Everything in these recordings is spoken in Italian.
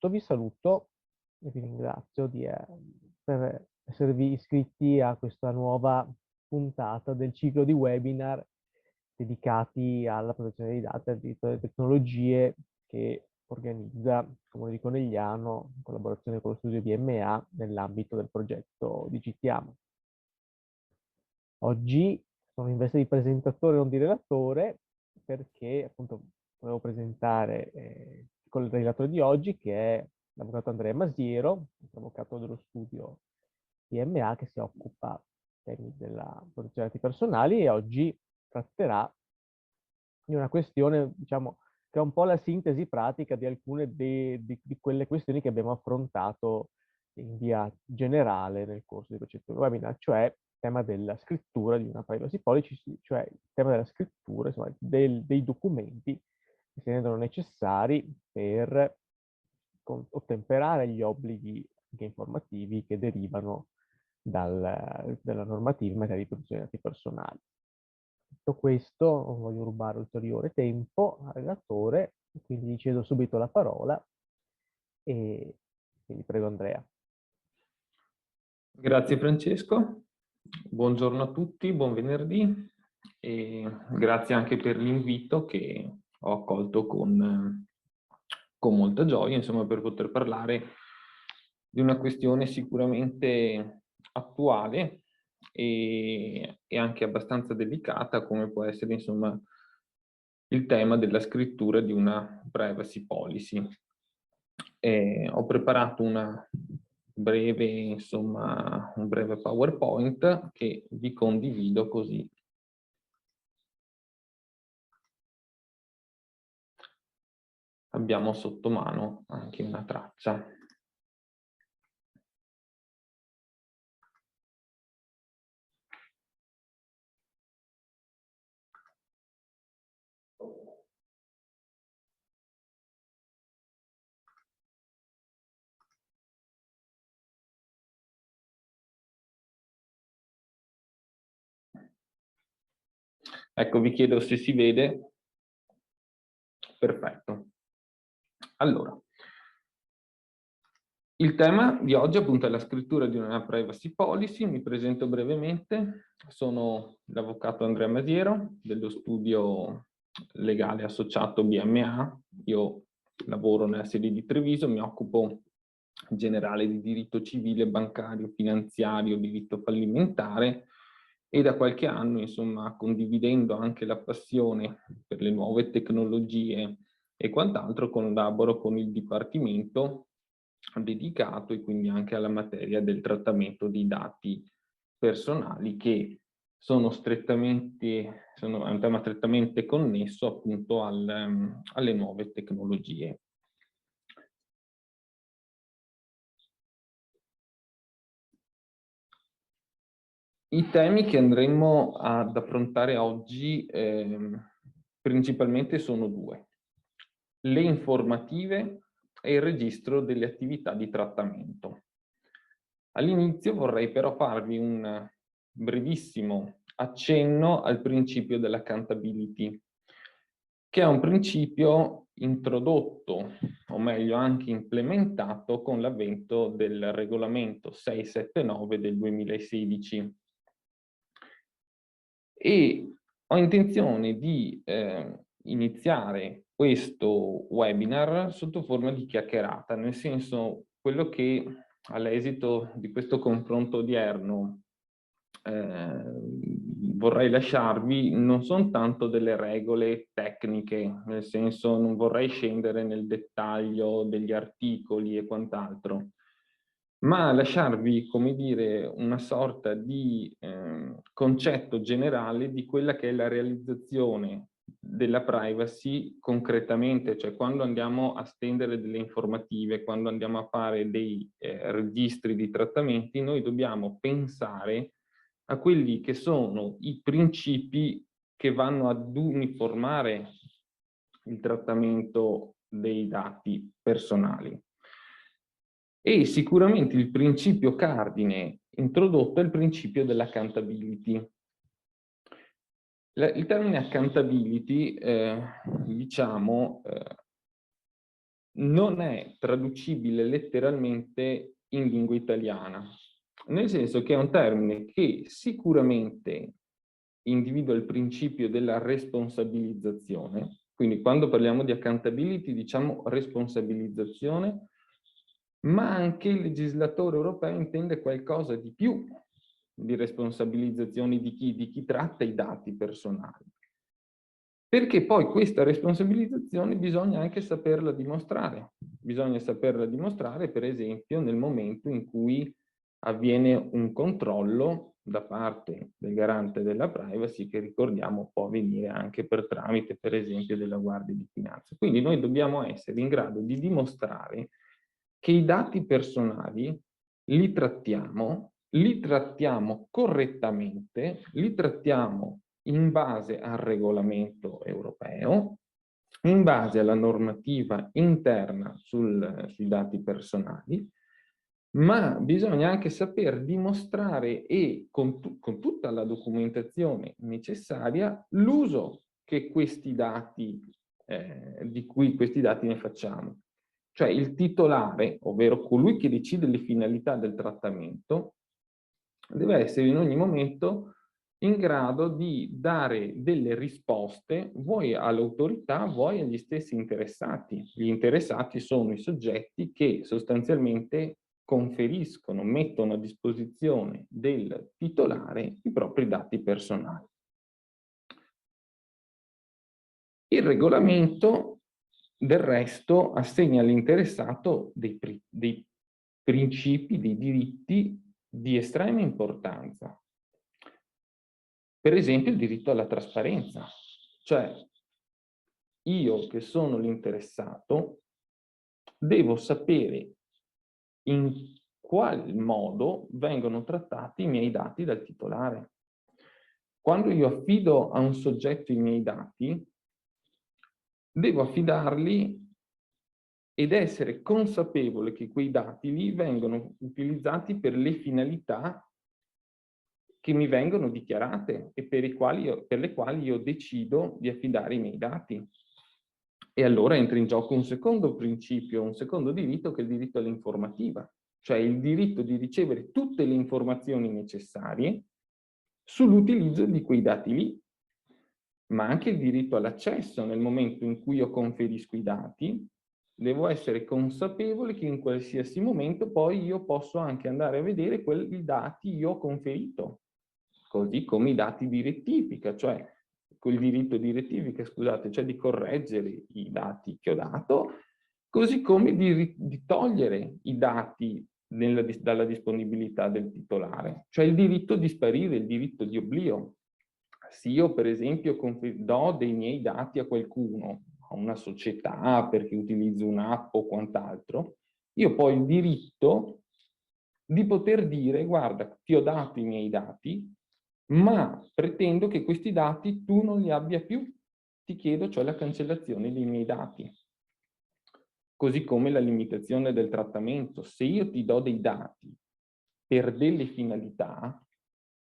innanzitutto vi saluto e vi ringrazio per esservi iscritti a questa nuova puntata del ciclo di webinar dedicati alla protezione dei dati e al diritto delle tecnologie che organizza Comune di Conegliano in collaborazione con lo studio BMA nell'ambito del progetto Digitiamo. Oggi sono in veste di presentatore, non di relatore, perché appunto volevo presentare il relatore di oggi, che è l'avvocato Andrea Masiero, avvocato dello studio PMA che si occupa temi della protezione dei dati personali, e oggi tratterà di una questione, diciamo, che è un po' la sintesi pratica di alcune di quelle questioni che abbiamo affrontato in via generale nel corso di questo webinar, cioè il tema della scrittura di una privacy policy, cioè il tema della scrittura, insomma, dei documenti che si rendono necessari per ottemperare gli obblighi anche informativi che derivano dalla normativa in materia di protezione dei dati personali. Detto questo, non voglio rubare ulteriore tempo al relatore, quindi gli cedo subito la parola e quindi prego Andrea. Grazie Francesco, buongiorno a tutti, buon venerdì e grazie anche per l'invito che ho accolto con molta gioia, insomma, per poter parlare di una questione sicuramente attuale e anche abbastanza delicata, come può essere, insomma, il tema della scrittura di una privacy policy. Ho preparato un breve PowerPoint che vi condivido, così abbiamo sotto mano anche una traccia. Ecco, vi chiedo se si vede. Perfetto. Allora, il tema di oggi appunto è la scrittura di una privacy policy. Mi presento brevemente. Sono l'avvocato Andrea Masiero dello studio legale associato BMA. Io lavoro nella sede di Treviso, mi occupo in generale di diritto civile, bancario, finanziario, diritto fallimentare, e da qualche anno, insomma, condividendo anche la passione per le nuove tecnologie e quant'altro, collaboro con il Dipartimento dedicato e quindi anche alla materia del trattamento di dati personali, che è un tema strettamente connesso appunto alle nuove tecnologie. I temi che andremo ad affrontare oggi principalmente sono due: le informative e il registro delle attività di trattamento. All'inizio vorrei però farvi un brevissimo accenno al principio dell'accountability, che è un principio introdotto, o meglio anche implementato, con l'avvento del regolamento 679 del 2016. E ho intenzione di iniziare questo webinar sotto forma di chiacchierata, nel senso, quello che all'esito di questo confronto odierno vorrei lasciarvi non sono tanto delle regole tecniche, nel senso non vorrei scendere nel dettaglio degli articoli e quant'altro, ma lasciarvi, come dire, una sorta di concetto generale di quella che è la realizzazione della privacy concretamente, cioè quando andiamo a stendere delle informative, quando andiamo a fare dei registri di trattamenti, noi dobbiamo pensare a quelli che sono i principi che vanno ad uniformare il trattamento dei dati personali. E sicuramente il principio cardine introdotto è il principio dell'accountability. Il termine accountability, diciamo, non è traducibile letteralmente in lingua italiana, nel senso che è un termine che sicuramente individua il principio della responsabilizzazione, quindi quando parliamo di accountability diciamo responsabilizzazione, ma anche il legislatore europeo intende qualcosa di più di responsabilizzazione di chi? Di chi tratta i dati personali. Perché poi questa responsabilizzazione bisogna anche saperla dimostrare. Bisogna saperla dimostrare, per esempio, nel momento in cui avviene un controllo da parte del garante della privacy, che ricordiamo può avvenire anche per tramite, per esempio, della Guardia di Finanza. Quindi noi dobbiamo essere in grado di dimostrare che i dati personali li trattiamo correttamente, li trattiamo in base al regolamento europeo, in base alla normativa interna sui dati personali, ma bisogna anche saper dimostrare e con tutta la documentazione necessaria l'uso che questi dati, di cui questi dati ne facciamo. Cioè il titolare, ovvero colui che decide le finalità del trattamento, deve essere in ogni momento in grado di dare delle risposte vuoi all'autorità, vuoi agli stessi interessati. Gli interessati sono i soggetti che sostanzialmente conferiscono, mettono a disposizione del titolare i propri dati personali. Il regolamento, del resto, assegna all'interessato dei principi, dei diritti di estrema importanza. Per esempio il diritto alla trasparenza, cioè io che sono l'interessato devo sapere in qual modo vengono trattati i miei dati dal titolare. Quando io affido a un soggetto i miei dati, devo affidarli ed essere consapevole che quei dati lì vengono utilizzati per le finalità che mi vengono dichiarate e per le quali io decido di affidare i miei dati. E allora entra in gioco un secondo principio, un secondo diritto, che è il diritto all'informativa, cioè il diritto di ricevere tutte le informazioni necessarie sull'utilizzo di quei dati lì, ma anche il diritto all'accesso. Nel momento in cui io conferisco i dati, devo essere consapevole che in qualsiasi momento poi io posso anche andare a vedere quali dati io ho conferito, così come i dati di rettifica, cioè quel diritto di rettifica, scusate, cioè di correggere i dati che ho dato, così come di togliere i dati dalla disponibilità del titolare, cioè il diritto di sparire, il diritto di oblio. Se io, per esempio, do dei miei dati a qualcuno, a una società, perché utilizzo un'app o quant'altro, io poi ho il diritto di poter dire: guarda, ti ho dato i miei dati, ma pretendo che questi dati tu non li abbia più. Ti chiedo cioè la cancellazione dei miei dati. Così come la limitazione del trattamento. Se io ti do dei dati per delle finalità,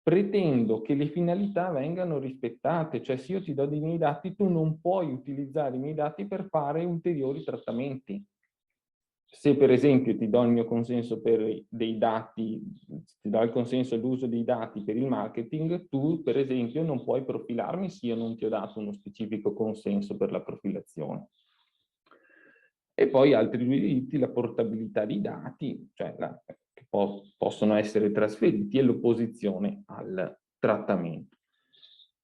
pretendo che le finalità vengano rispettate. Cioè, se io ti do dei miei dati, tu non puoi utilizzare i miei dati per fare ulteriori trattamenti. Se per esempio ti do il mio consenso per dei dati, ti do il consenso all'uso dei dati per il marketing, tu per esempio non puoi profilarmi se io non ti ho dato uno specifico consenso per la profilazione. E poi altri due diritti, la portabilità dei dati, cioè che possono essere trasferiti, e l'opposizione al trattamento.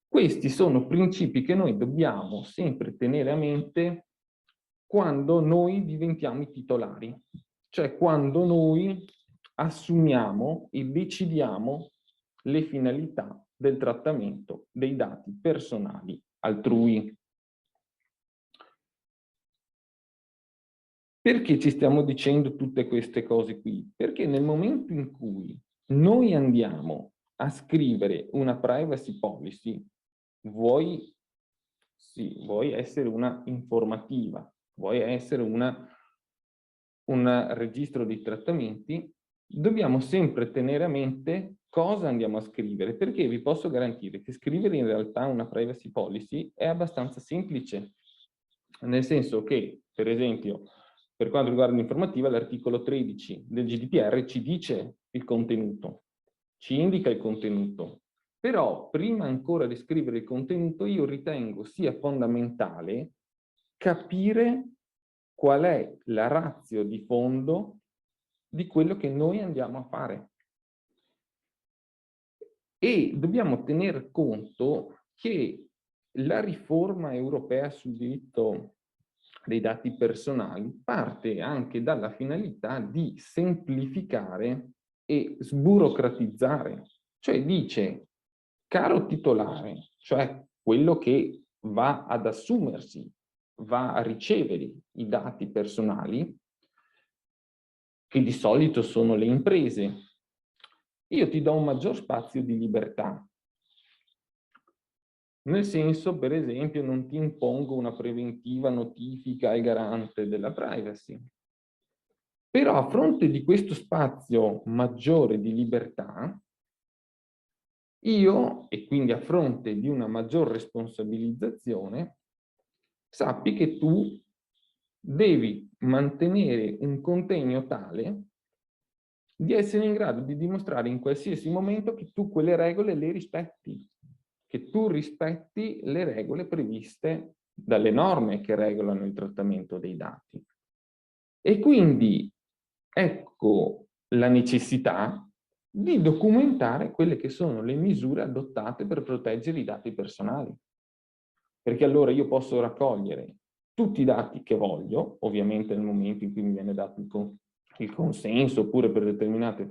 Questi sono principi che noi dobbiamo sempre tenere a mente quando noi diventiamo i titolari, cioè quando noi assumiamo e decidiamo le finalità del trattamento dei dati personali altrui. Perché ci stiamo dicendo tutte queste cose qui? Perché nel momento in cui noi andiamo a scrivere una privacy policy, vuoi essere una informativa, vuoi essere un registro di trattamenti, dobbiamo sempre tenere a mente cosa andiamo a scrivere, perché vi posso garantire che scrivere in realtà una privacy policy è abbastanza semplice, nel senso che, per esempio, per quanto riguarda l'informativa, l'articolo 13 del GDPR ci dice il contenuto, ci indica il contenuto. Però prima ancora di scrivere il contenuto io ritengo sia fondamentale capire qual è la ratio di fondo di quello che noi andiamo a fare. E dobbiamo tener conto che la riforma europea sul diritto dei dati personali parte anche dalla finalità di semplificare e sburocratizzare. Cioè dice, caro titolare, cioè quello che va ad assumersi, va a ricevere i dati personali, che di solito sono le imprese, io ti do un maggior spazio di libertà. Nel senso, per esempio, non ti impongo una preventiva notifica al garante della privacy. Però a fronte di questo spazio maggiore di libertà, io, e quindi a fronte di una maggior responsabilizzazione, sappi che tu devi mantenere un contegno tale di essere in grado di dimostrare in qualsiasi momento che tu quelle regole le rispetti, che tu rispetti le regole previste dalle norme che regolano il trattamento dei dati. E quindi ecco la necessità di documentare quelle che sono le misure adottate per proteggere i dati personali. Perché allora io posso raccogliere tutti i dati che voglio, ovviamente nel momento in cui mi viene dato il consenso oppure per determinate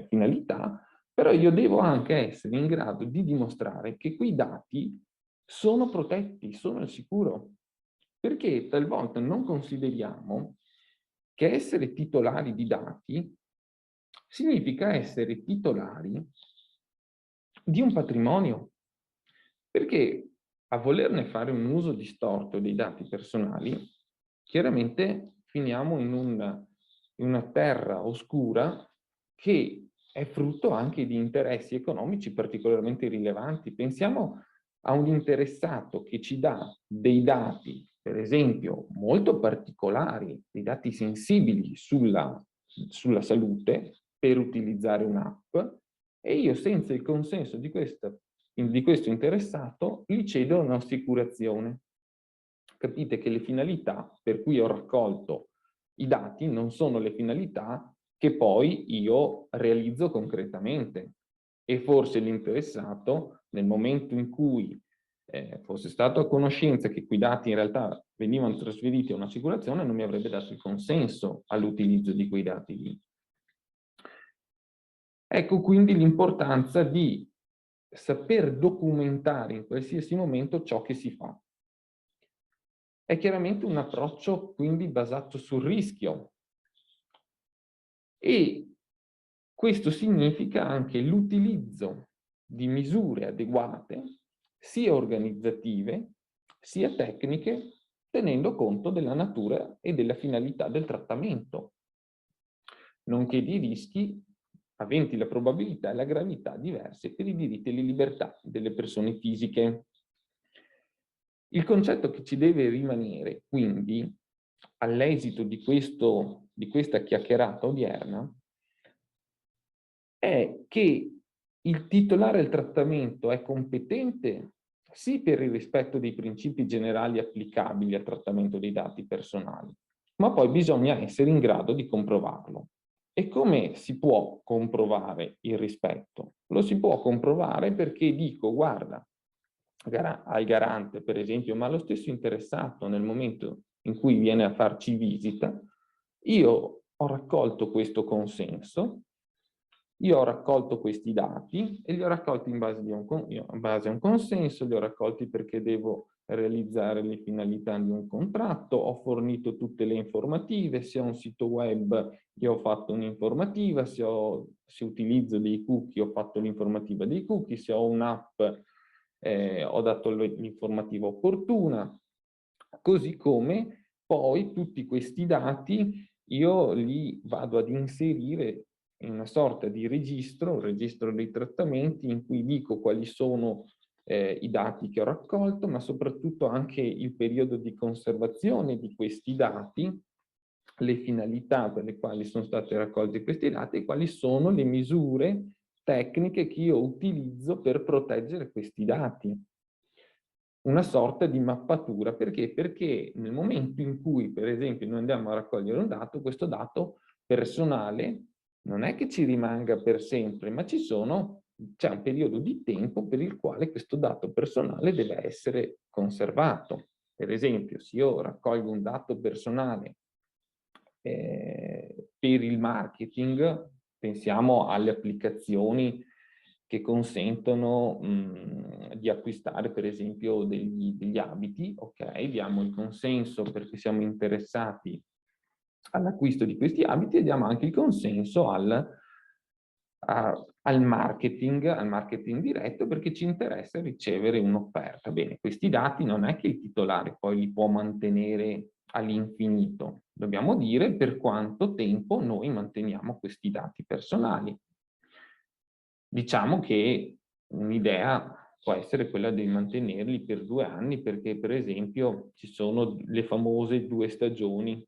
finalità, però io devo anche essere in grado di dimostrare che quei dati sono protetti, sono al sicuro. Perché talvolta non consideriamo che essere titolari di dati significa essere titolari di un patrimonio. Perché a volerne fare un uso distorto dei dati personali, chiaramente finiamo in una terra oscura che è frutto anche di interessi economici particolarmente rilevanti. Pensiamo a un interessato che ci dà dei dati, per esempio, molto particolari, dei dati sensibili sulla salute per utilizzare un'app, e io senza il consenso di questo interessato gli cedo un'assicurazione. Capite che le finalità per cui ho raccolto i dati non sono le finalità che poi io realizzo concretamente. E forse l'interessato, nel momento in cui fosse stato a conoscenza che quei dati in realtà venivano trasferiti a un'assicurazione, non mi avrebbe dato il consenso all'utilizzo di quei dati lì. Ecco quindi l'importanza di saper documentare in qualsiasi momento ciò che si fa. È chiaramente un approccio quindi basato sul rischio, e questo significa anche l'utilizzo di misure adeguate, sia organizzative, sia tecniche, tenendo conto della natura e della finalità del trattamento, nonché di rischi aventi la probabilità e la gravità diverse per i diritti e le libertà delle persone fisiche. Il concetto che ci deve rimanere, quindi, all'esito di questa chiacchierata odierna, è che il titolare del trattamento è competente sì per il rispetto dei principi generali applicabili al trattamento dei dati personali, ma poi bisogna essere in grado di comprovarlo. E come si può comprovare il rispetto? Lo si può comprovare perché dico, guarda, al garante, per esempio, ma allo stesso interessato nel momento in cui viene a farci visita, io ho raccolto questo consenso, io ho raccolto questi dati e li ho raccolti in base a un consenso, li ho raccolti perché devo realizzare le finalità di un contratto, ho fornito tutte le informative, se ho un sito web io ho fatto un'informativa, se utilizzo dei cookie ho fatto l'informativa dei cookie, se ho un'app ho dato l'informativa opportuna, così come poi tutti questi dati io li vado ad inserire in una sorta di registro, un registro dei trattamenti in cui dico quali sono i dati che ho raccolto, ma soprattutto anche il periodo di conservazione di questi dati le finalità per le quali sono stati raccolti questi dati e quali sono le misure tecniche che io utilizzo per proteggere questi dati. Una sorta di mappatura. Perché? Perché nel momento in cui, per esempio, noi andiamo a raccogliere un dato, questo dato personale non è che ci rimanga per sempre, ma c'è un periodo di tempo per il quale questo dato personale deve essere conservato. Per esempio, se io raccolgo un dato personale per il marketing, pensiamo alle applicazioni che consentono di acquistare per esempio degli abiti, ok? Diamo il consenso perché siamo interessati all'acquisto di questi abiti e diamo anche il consenso al marketing diretto perché ci interessa ricevere un'offerta. Bene, questi dati non è che il titolare poi li può mantenere all'infinito, dobbiamo dire per quanto tempo noi manteniamo questi dati personali. Diciamo che un'idea può essere quella di mantenerli per 2 anni perché per esempio ci sono le famose 2 stagioni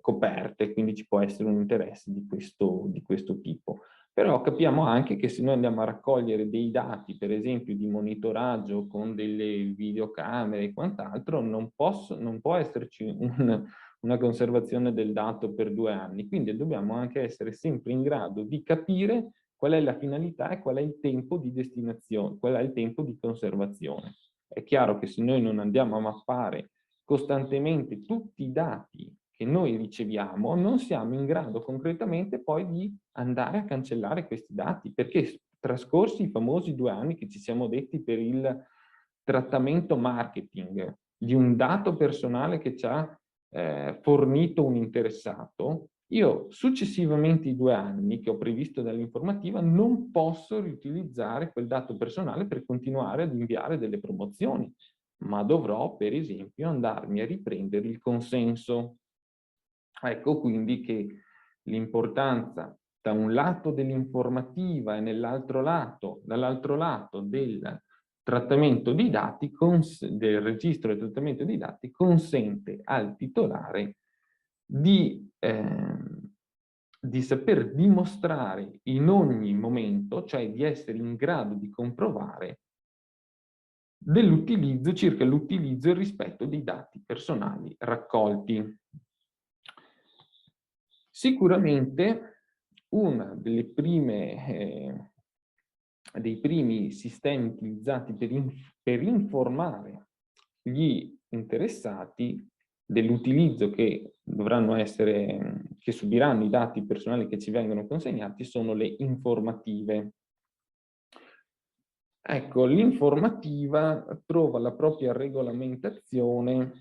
coperte, quindi ci può essere un interesse di questo tipo. Però capiamo anche che se noi andiamo a raccogliere dei dati, per esempio di monitoraggio con delle videocamere e quant'altro, non può esserci una conservazione del dato per 2 anni. Quindi dobbiamo anche essere sempre in grado di capire qual è la finalità e qual è il tempo di destinazione, qual è il tempo di conservazione. È chiaro che se noi non andiamo a mappare costantemente tutti i dati che noi riceviamo, non siamo in grado concretamente poi di andare a cancellare questi dati, perché trascorsi i famosi 2 anni che ci siamo detti per il trattamento marketing di un dato personale che ci ha fornito un interessato, io successivamente i 2 anni che ho previsto dall'informativa non posso riutilizzare quel dato personale per continuare ad inviare delle promozioni, ma dovrò per esempio andarmi a riprendere il consenso. Ecco quindi che l'importanza da un lato dell'informativa e dall'altro lato del trattamento dei dati, del registro del trattamento dei dati, consente al titolare di saper dimostrare in ogni momento, cioè di essere in grado di comprovare circa l'utilizzo e il rispetto dei dati personali raccolti. Sicuramente uno dei primi sistemi utilizzati per informare gli interessati dell'utilizzo che subiranno i dati personali che ci vengono consegnati sono le informative. Ecco, l'informativa trova la propria regolamentazione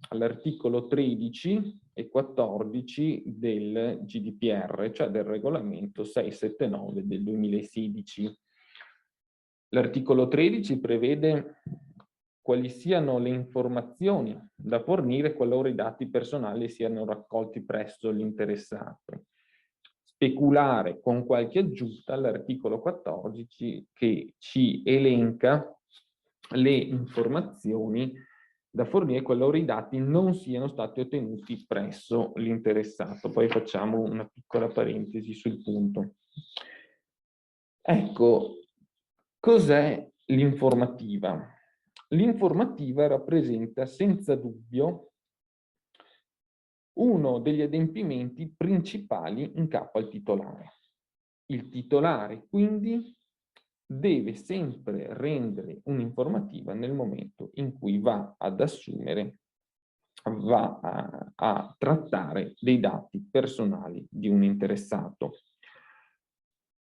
all'articolo 13 e 14 del GDPR, cioè del regolamento 679 del 2016. L'articolo 13 prevede quali siano le informazioni da fornire qualora i dati personali siano raccolti presso l'interessato. Speculare con qualche aggiunta all'articolo 14 che ci elenca le informazioni da fornire qualora i dati non siano stati ottenuti presso l'interessato. Poi facciamo una piccola parentesi sul punto. Ecco, cos'è l'informativa? L'informativa rappresenta senza dubbio uno degli adempimenti principali in capo al titolare. Il titolare, quindi, deve sempre rendere un'informativa nel momento in cui va ad assumere, va a trattare dei dati personali di un interessato.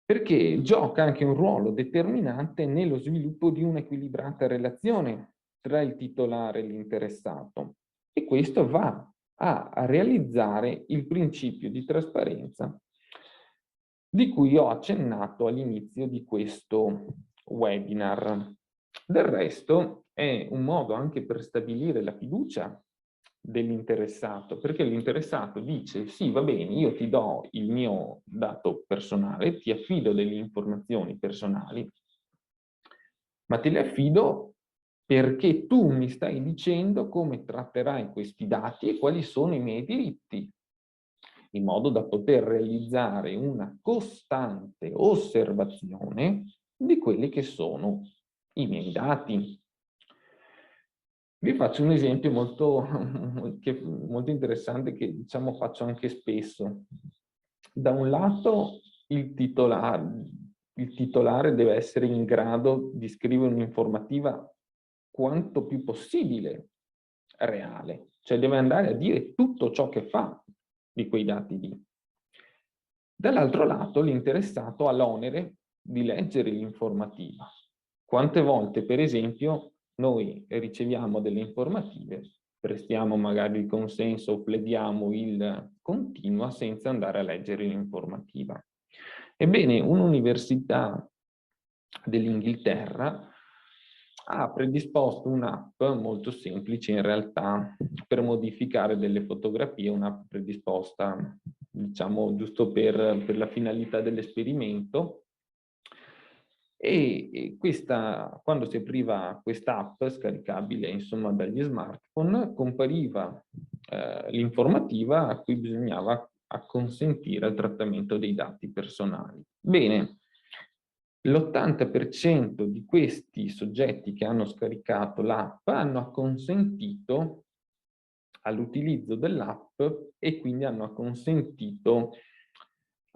Perché gioca anche un ruolo determinante nello sviluppo di un'equilibrata relazione tra il titolare e l'interessato. E questo va a realizzare il principio di trasparenza di cui ho accennato all'inizio di questo webinar. Del resto è un modo anche per stabilire la fiducia dell'interessato, perché l'interessato dice sì, va bene, io ti do il mio dato personale, ti affido delle informazioni personali, ma te le affido perché tu mi stai dicendo come tratterai questi dati e quali sono i miei diritti, in modo da poter realizzare una costante osservazione di quelli che sono i miei dati. Vi faccio un esempio molto interessante che, diciamo, faccio anche spesso. Da un lato il titolare deve essere in grado di scrivere un'informativa quanto più possibile reale, cioè deve andare a dire tutto ciò che fa di quei dati lì. Dall'altro lato l'interessato ha l'onere di leggere l'informativa. Quante volte, per esempio, noi riceviamo delle informative, prestiamo magari il consenso o plediamo il continua senza andare a leggere l'informativa. Ebbene, un'università dell'Inghilterra ha predisposto un'app molto semplice in realtà per modificare delle fotografie, un'app predisposta, diciamo, giusto per la finalità dell'esperimento. E quando si apriva quest'app scaricabile, insomma, dagli smartphone, compariva l'informativa a cui bisognava acconsentire al trattamento dei dati personali. Bene, l'80% di questi soggetti che hanno scaricato l'app hanno acconsentito all'utilizzo dell'app e quindi hanno acconsentito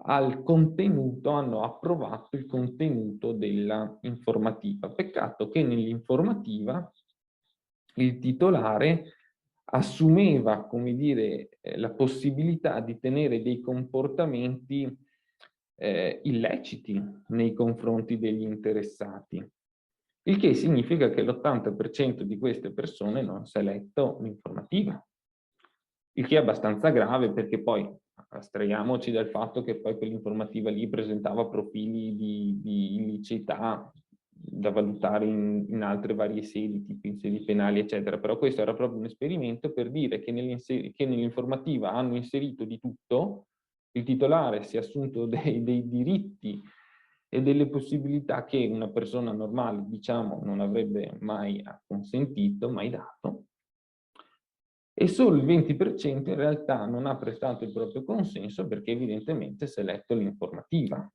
al contenuto, hanno approvato il contenuto della informativa. Peccato che nell'informativa il titolare assumeva, come dire, la possibilità di tenere dei comportamenti illeciti nei confronti degli interessati. Il che significa che l'80% di queste persone non si è letto l'informativa. Il che è abbastanza grave perché poi astraiamoci dal fatto che poi quell'informativa lì presentava profili di illiceità da valutare in altre varie sedi, tipo in sedi penali, eccetera. Però questo era proprio un esperimento per dire che nell'informativa hanno inserito di tutto, il titolare si è assunto dei diritti e delle possibilità che una persona normale, diciamo, non avrebbe mai consentito, mai dato, e solo il 20% in realtà non ha prestato il proprio consenso perché evidentemente si è letto l'informativa.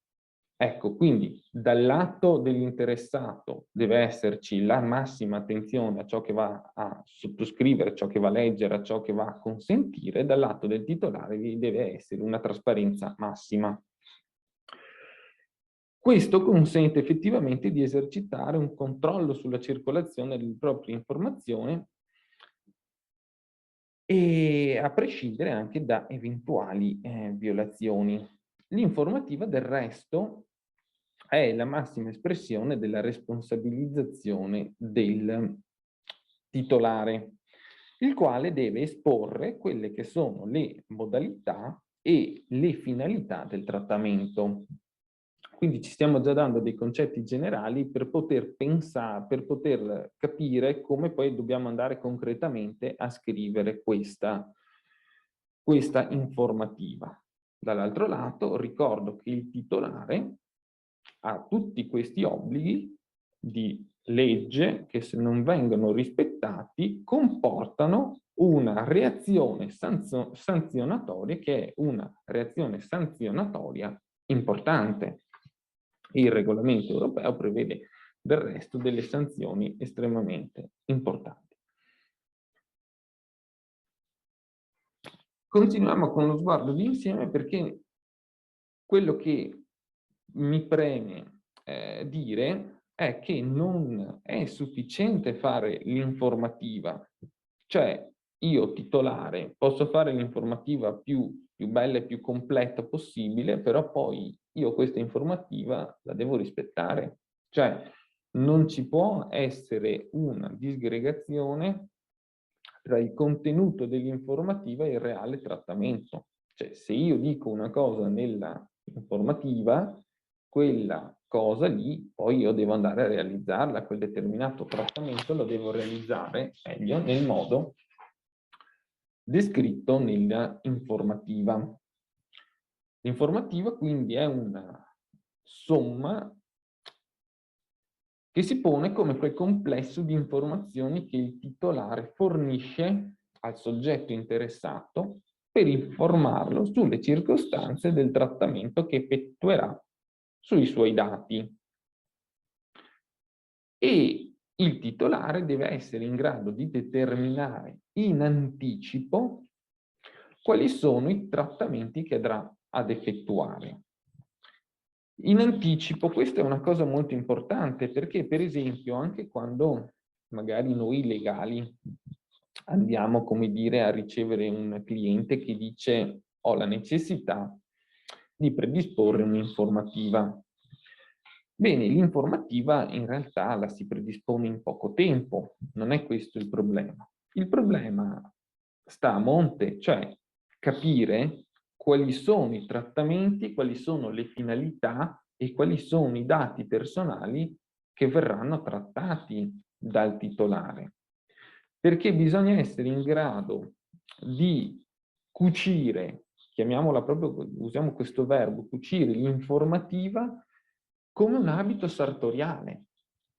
Ecco, quindi dal lato dell'interessato deve esserci la massima attenzione a ciò che va a sottoscrivere, a ciò che va a leggere, a ciò che va a consentire, dal lato del titolare deve essere una trasparenza massima. Questo consente effettivamente di esercitare un controllo sulla circolazione delle proprie informazioni e a prescindere anche da eventuali violazioni. L'informativa, del resto, è la massima espressione della responsabilizzazione del titolare, il quale deve esporre quelle che sono le modalità e le finalità del trattamento. Quindi ci stiamo già dando dei concetti generali per poter pensare, per poter capire come poi dobbiamo andare concretamente a scrivere questa informativa. Dall'altro lato ricordo che il titolare ha tutti questi obblighi di legge che, se non vengono rispettati, comportano una reazione sanzionatoria, che è una reazione sanzionatoria importante. Il regolamento europeo prevede del resto delle sanzioni estremamente importanti. Continuiamo con lo sguardo di insieme, perché quello che mi preme dire è che non è sufficiente fare l'informativa, cioè io titolare posso fare l'informativa più bella e più completa possibile, però poi io questa informativa la devo rispettare, cioè non ci può essere una disgregazione tra il contenuto dell'informativa e il reale trattamento. Cioè, se io dico una cosa nella informativa, quella cosa lì poi io devo andare a realizzarla, quel determinato trattamento lo devo realizzare meglio nel modo descritto nella informativa. L'informativa quindi è una somma che si pone come quel complesso di informazioni che il titolare fornisce al soggetto interessato per informarlo sulle circostanze del trattamento che effettuerà sui suoi dati. E il titolare deve essere in grado di determinare in anticipo quali sono i trattamenti che andrà ad effettuare. In anticipo, questa è una cosa molto importante perché, per esempio, anche quando magari noi legali andiamo, come dire, a ricevere un cliente che dice ho la necessità di predisporre un'informativa. Bene, l'informativa in realtà la si predispone in poco tempo, non è questo il problema. Il problema sta a monte, cioè capire quali sono i trattamenti, quali sono le finalità e quali sono i dati personali che verranno trattati dal titolare. Perché bisogna essere in grado di cucire, chiamiamola proprio, usiamo questo verbo, cucire l'informativa come un abito sartoriale.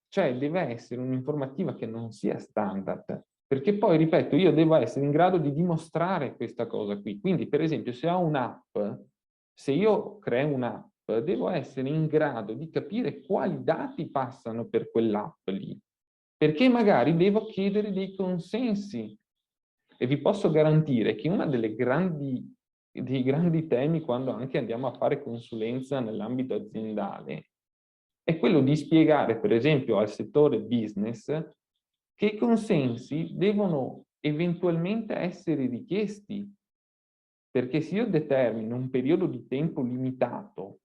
Cioè deve essere un'informativa che non sia standard, perché poi, ripeto, io devo essere in grado di dimostrare questa cosa qui. Quindi, per esempio, se ho un'app, se io creo un'app, devo essere in grado di capire quali dati passano per quell'app lì, perché magari devo chiedere dei consensi. E vi posso garantire che uno dei grandi temi quando anche andiamo a fare consulenza nell'ambito aziendale è quello di spiegare, per esempio, al settore business che i consensi devono eventualmente essere richiesti, perché se io determino un periodo di tempo limitato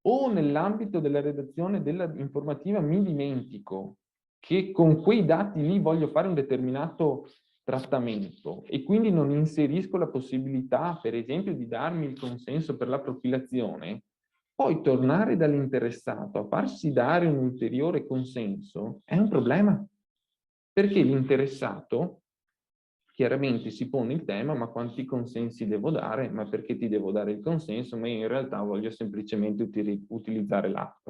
o nell'ambito della redazione dell'informativa mi dimentico che con quei dati lì voglio fare un determinato trattamento e quindi non inserisco la possibilità, per esempio, di darmi il consenso per la profilazione, poi tornare dall'interessato a farsi dare un ulteriore consenso è un problema, perché l'interessato chiaramente si pone il tema, ma quanti consensi devo dare? Ma perché ti devo dare il consenso? Ma io in realtà voglio semplicemente utilizzare l'app.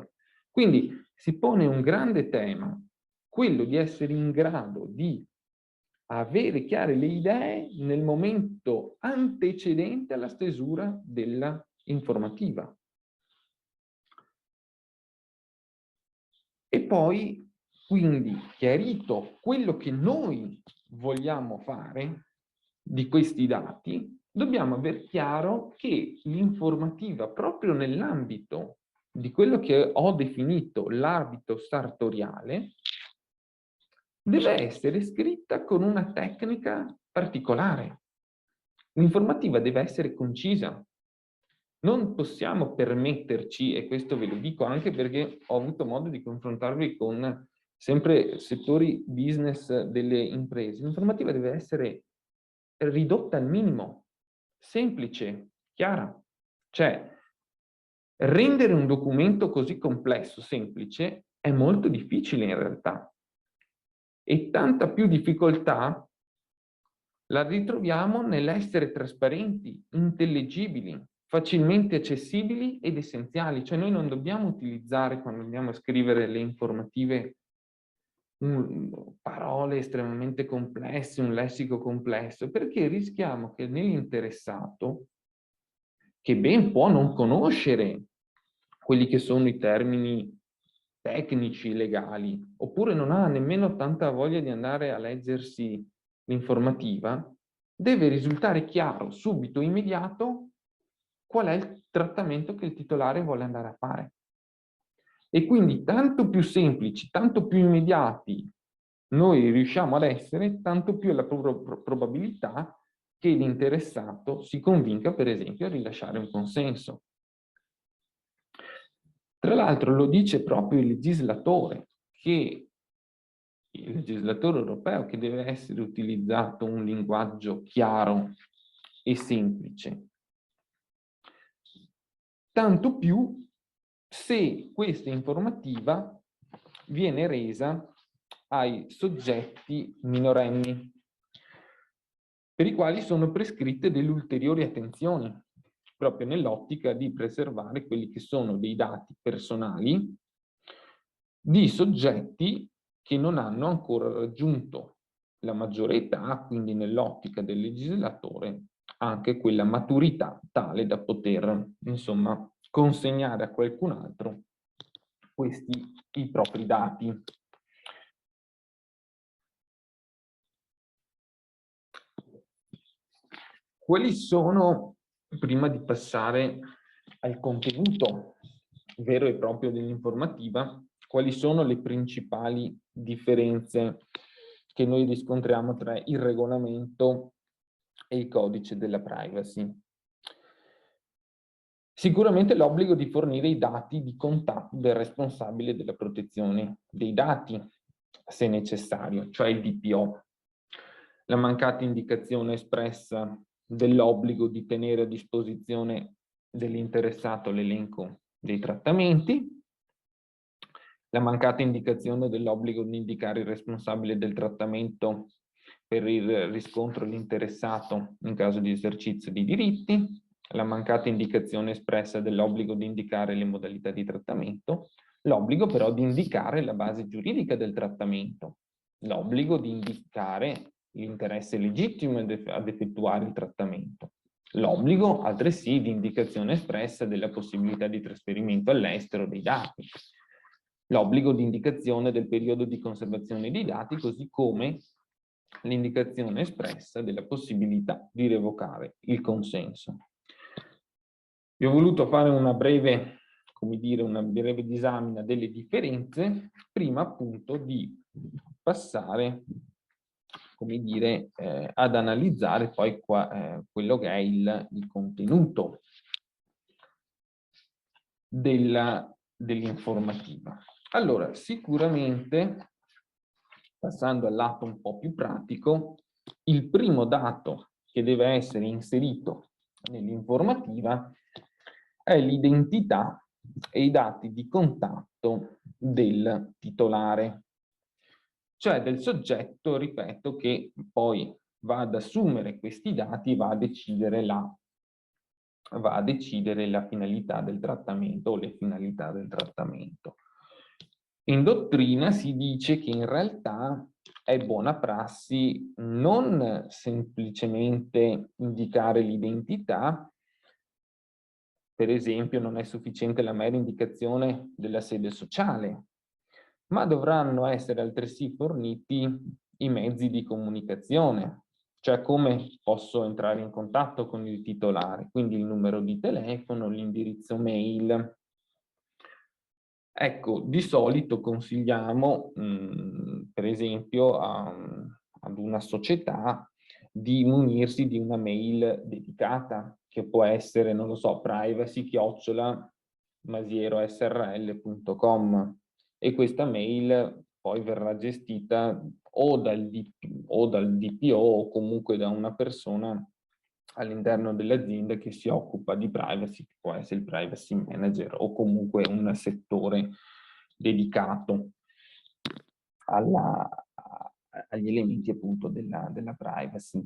Quindi si pone un grande tema, quello di essere in grado di avere chiare le idee nel momento antecedente alla stesura della informativa. E poi, quindi, chiarito quello che noi vogliamo fare di questi dati, dobbiamo aver chiaro che l'informativa, proprio nell'ambito di quello che ho definito l'abito sartoriale, deve essere scritta con una tecnica particolare. L'informativa deve essere concisa. Non possiamo permetterci, e questo ve lo dico anche perché ho avuto modo di confrontarvi con sempre settori business delle imprese, l'informativa deve essere ridotta al minimo, semplice, chiara. Cioè, rendere un documento così complesso, semplice, è molto difficile in realtà. E tanta più difficoltà la ritroviamo nell'essere trasparenti, intellegibili, facilmente accessibili ed essenziali. Cioè noi non dobbiamo utilizzare, quando andiamo a scrivere le informative, parole estremamente complesse, un lessico complesso, perché rischiamo che nell'interessato, che ben può non conoscere quelli che sono i termini tecnici, legali, oppure non ha nemmeno tanta voglia di andare a leggersi l'informativa, deve risultare chiaro, subito, immediato, qual è il trattamento che il titolare vuole andare a fare. E quindi tanto più semplici, tanto più immediati noi riusciamo ad essere, tanto più è la probabilità che l'interessato si convinca, per esempio, a rilasciare un consenso. Tra l'altro lo dice proprio il legislatore europeo, che deve essere utilizzato un linguaggio chiaro e semplice. Tanto più se questa informativa viene resa ai soggetti minorenni, per i quali sono prescritte delle ulteriori attenzioni, proprio nell'ottica di preservare quelli che sono dei dati personali di soggetti che non hanno ancora raggiunto la maggiore età, quindi nell'ottica del legislatore anche quella maturità tale da poter, insomma, consegnare a qualcun altro questi i propri dati. Quali sono, prima di passare al contenuto vero e proprio dell'informativa, quali sono le principali differenze che noi riscontriamo tra il regolamento e il codice della privacy? Sicuramente l'obbligo di fornire i dati di contatto del responsabile della protezione dei dati, se necessario, cioè il DPO. La mancata indicazione espressa dell'obbligo di tenere a disposizione dell'interessato l'elenco dei trattamenti, la mancata indicazione dell'obbligo di indicare il responsabile del trattamento per il riscontro all'interessato in caso di esercizio di diritti, la mancata indicazione espressa dell'obbligo di indicare le modalità di trattamento, l'obbligo però di indicare la base giuridica del trattamento, l'obbligo di indicare l'interesse legittimo ad effettuare il trattamento, l'obbligo altresì di indicazione espressa della possibilità di trasferimento all'estero dei dati, l'obbligo di indicazione del periodo di conservazione dei dati, così come l'indicazione espressa della possibilità di revocare il consenso. Vi ho voluto fare una breve, come dire, una breve disamina delle differenze, prima appunto di passare, come dire, ad analizzare poi quello che è il contenuto dell'informativa. Allora, sicuramente, passando al lato un po' più pratico, il primo dato che deve essere inserito nell'informativa è l'identità e i dati di contatto del titolare, cioè del soggetto, ripeto, che poi va ad assumere questi dati e va a decidere la finalità del trattamento o le finalità del trattamento. In dottrina si dice che in realtà è buona prassi non semplicemente indicare l'identità, per esempio non è sufficiente la mera indicazione della sede sociale, ma dovranno essere altresì forniti i mezzi di comunicazione, cioè come posso entrare in contatto con il titolare, quindi il numero di telefono, l'indirizzo mail. Ecco, di solito consigliamo, per esempio, ad una società di munirsi di una mail dedicata, che può essere, non lo so, privacy@masierosrl.com, e questa mail poi verrà gestita o dal DPO o comunque da una persona all'interno dell'azienda che si occupa di privacy, che può essere il privacy manager o comunque un settore dedicato agli elementi appunto della privacy.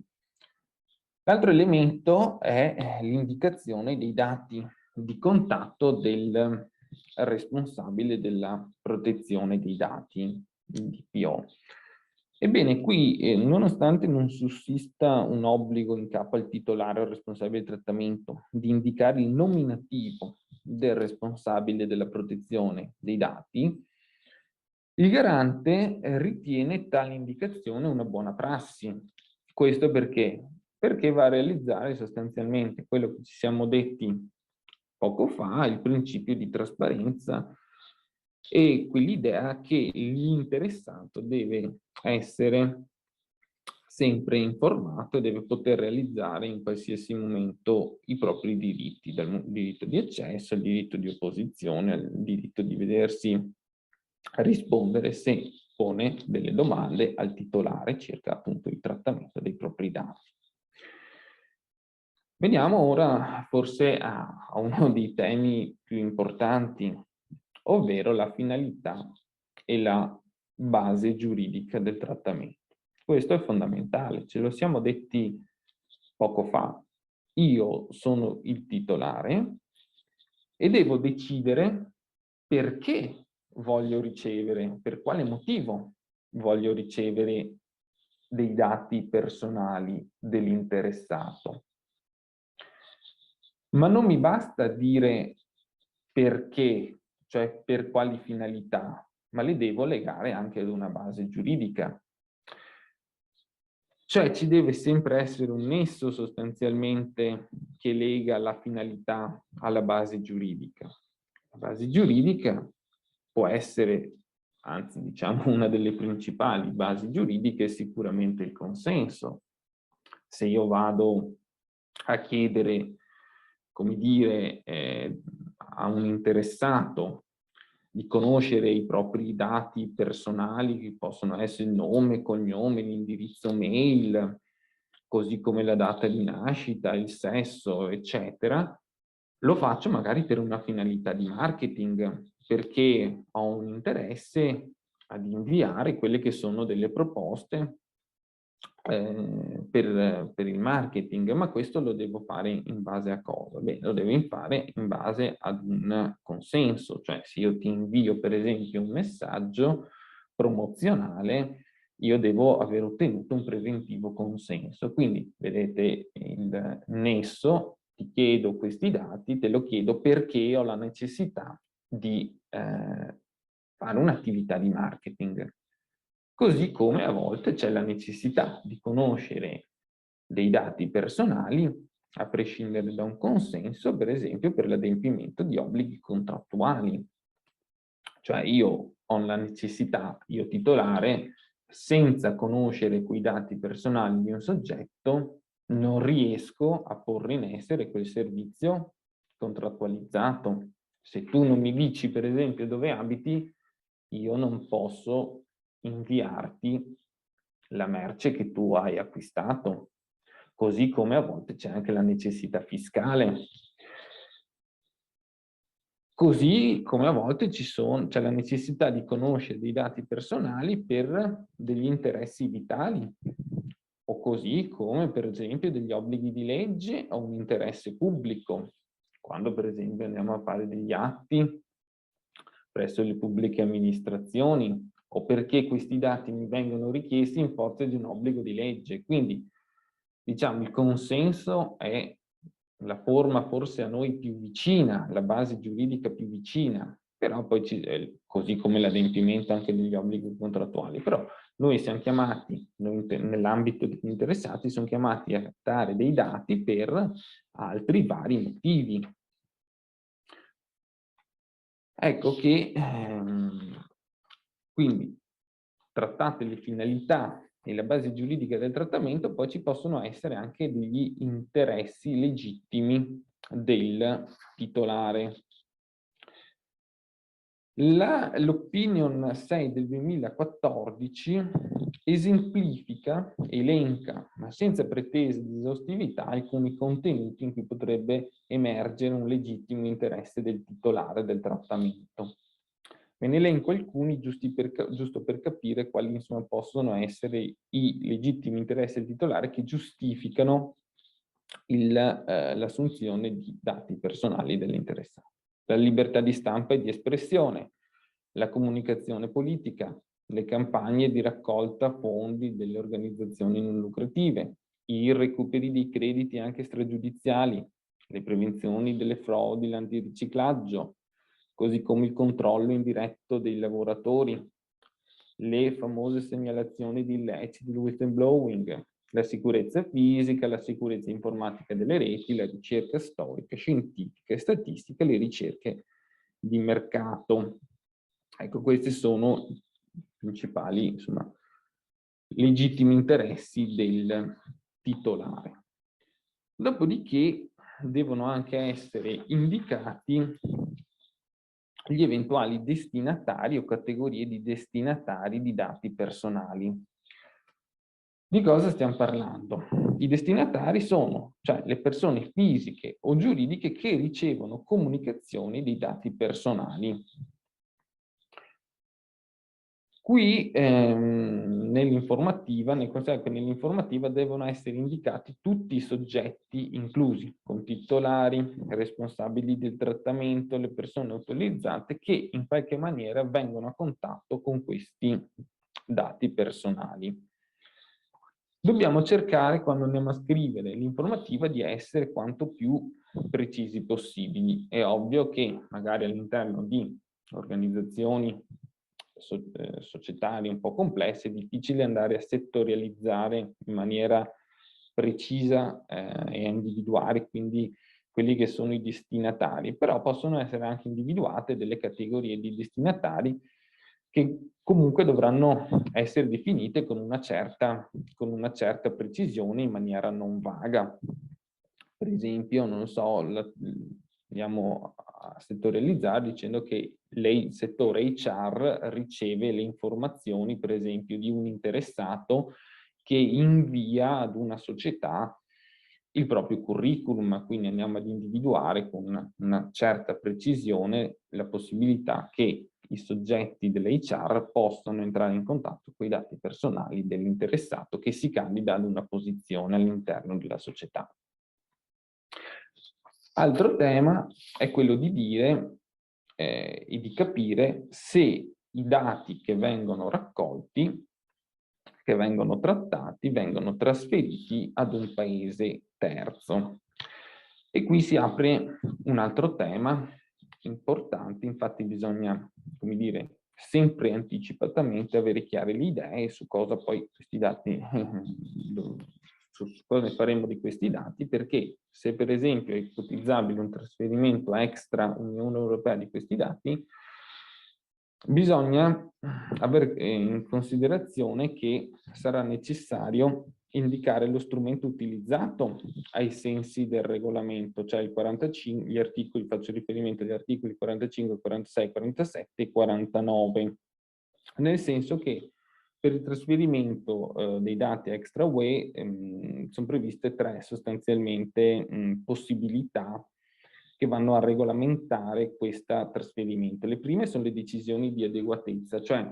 L'altro elemento è l'indicazione dei dati di contatto del responsabile della protezione dei dati, il DPO. Ebbene, qui, nonostante non sussista un obbligo in capo al titolare o al responsabile del trattamento di indicare il nominativo del responsabile della protezione dei dati, il garante ritiene tale indicazione una buona prassi. Questo perché? Perché va a realizzare sostanzialmente quello che ci siamo detti poco fa, il principio di trasparenza e quell'idea che l'interessato deve essere sempre informato e deve poter realizzare in qualsiasi momento i propri diritti, dal diritto di accesso al diritto di opposizione, al diritto di vedersi rispondere se pone delle domande al titolare circa appunto il trattamento dei propri dati. Veniamo ora forse a uno dei temi più importanti, ovvero la finalità e la base giuridica del trattamento. Questo è fondamentale, ce lo siamo detti poco fa. Io sono il titolare e devo decidere perché voglio ricevere? Per quale motivo voglio ricevere dei dati personali dell'interessato? Ma non mi basta dire perché, cioè per quali finalità, ma le devo legare anche ad una base giuridica. Cioè ci deve sempre essere un nesso sostanzialmente che lega la finalità alla base giuridica. La base giuridica può essere, anzi diciamo una delle principali basi giuridiche è sicuramente il consenso. Se io vado a chiedere, come dire, a un interessato di conoscere i propri dati personali, che possono essere il nome, cognome, l'indirizzo mail, così come la data di nascita, il sesso, eccetera, lo faccio magari per una finalità di marketing, perché ho un interesse ad inviare quelle che sono delle proposte per il marketing, ma questo lo devo fare in base a cosa? Beh, lo devo fare in base ad un consenso, cioè se io ti invio per esempio un messaggio promozionale, io devo aver ottenuto un preventivo consenso. Quindi vedete il nesso, ti chiedo questi dati, te lo chiedo perché ho la necessità di fare un'attività di marketing. Così come a volte c'è la necessità di conoscere dei dati personali, a prescindere da un consenso, per esempio per l'adempimento di obblighi contrattuali. Cioè io ho la necessità, io titolare, senza conoscere quei dati personali di un soggetto, non riesco a porre in essere quel servizio contrattualizzato. Se tu non mi dici, per esempio, dove abiti, io non posso inviarti la merce che tu hai acquistato. Così come a volte c'è anche la necessità fiscale. Così come a volte c'è la necessità di conoscere dei dati personali per degli interessi vitali, o così come per esempio degli obblighi di legge o un interesse pubblico, quando per esempio andiamo a fare degli atti presso le pubbliche amministrazioni, o perché questi dati mi vengono richiesti in forza di un obbligo di legge. Quindi, diciamo, il consenso è la forma forse a noi più vicina, la base giuridica più vicina, però poi così come l'adempimento anche degli obblighi contrattuali, però noi siamo chiamati, nell'ambito degli interessati, sono chiamati a dare dei dati per altri vari motivi. Ecco che quindi trattate le finalità e la base giuridica del trattamento, poi ci possono essere anche degli interessi legittimi del titolare. L'Opinion 6 del 2014 esemplifica, elenca, ma senza pretese di esaustività, alcuni contenuti in cui potrebbe emergere un legittimo interesse del titolare del trattamento. Ve ne elenco alcuni giusto per capire quali insomma, possono essere i legittimi interessi del titolare che giustificano l'assunzione di dati personali dell'interessato. La libertà di stampa e di espressione, la comunicazione politica, le campagne di raccolta fondi delle organizzazioni non lucrative, i recuperi dei crediti anche stragiudiziali, le prevenzioni delle frodi, l'antiriciclaggio, così come il controllo indiretto dei lavoratori, le famose segnalazioni di illeciti, il whistleblowing, la sicurezza fisica, la sicurezza informatica delle reti, la ricerca storica, scientifica e statistica, le ricerche di mercato. Ecco, questi sono i principali, insomma, legittimi interessi del titolare. Dopodiché devono anche essere indicati gli eventuali destinatari o categorie di destinatari di dati personali. Di cosa stiamo parlando? I destinatari sono, cioè le persone fisiche o giuridiche che ricevono comunicazioni di dati personali. Qui nell'informativa, nel consiglio che nell'informativa devono essere indicati tutti i soggetti inclusi, con titolari, responsabili del trattamento, le persone autorizzate che in qualche maniera vengono a contatto con questi dati personali. Dobbiamo cercare, quando andiamo a scrivere l'informativa, di essere quanto più precisi possibili. È ovvio che magari all'interno di organizzazioni societarie un po' complesse è difficile andare a settorializzare in maniera precisa e individuare quindi quelli che sono i destinatari, però possono essere anche individuate delle categorie di destinatari che comunque dovranno essere definite con una certa precisione in maniera non vaga. Per esempio, non so, andiamo a settorializzare dicendo che il settore HR riceve le informazioni, per esempio, di un interessato che invia ad una società il proprio curriculum, quindi andiamo ad individuare con una certa precisione la possibilità che i soggetti dell'HR possano entrare in contatto con i dati personali dell'interessato che si candida ad una posizione all'interno della società. Altro tema è quello di dire e di capire se i dati che vengono raccolti, che vengono trattati, vengono trasferiti ad un paese terzo. E qui si apre un altro tema importante, infatti bisogna, come dire, sempre anticipatamente avere chiare le idee su cosa poi questi dati, su cosa ne faremo di questi dati, perché se per esempio è ipotizzabile un trasferimento extra Unione Europea di questi dati, bisogna avere in considerazione che sarà necessario indicare lo strumento utilizzato ai sensi del regolamento, cioè il 45, gli articoli, faccio riferimento agli articoli 45, 46, 47 e 49, nel senso che per il trasferimento dei dati extra UE sono previste tre sostanzialmente possibilità che vanno a regolamentare questo trasferimento. Le prime sono le decisioni di adeguatezza, cioè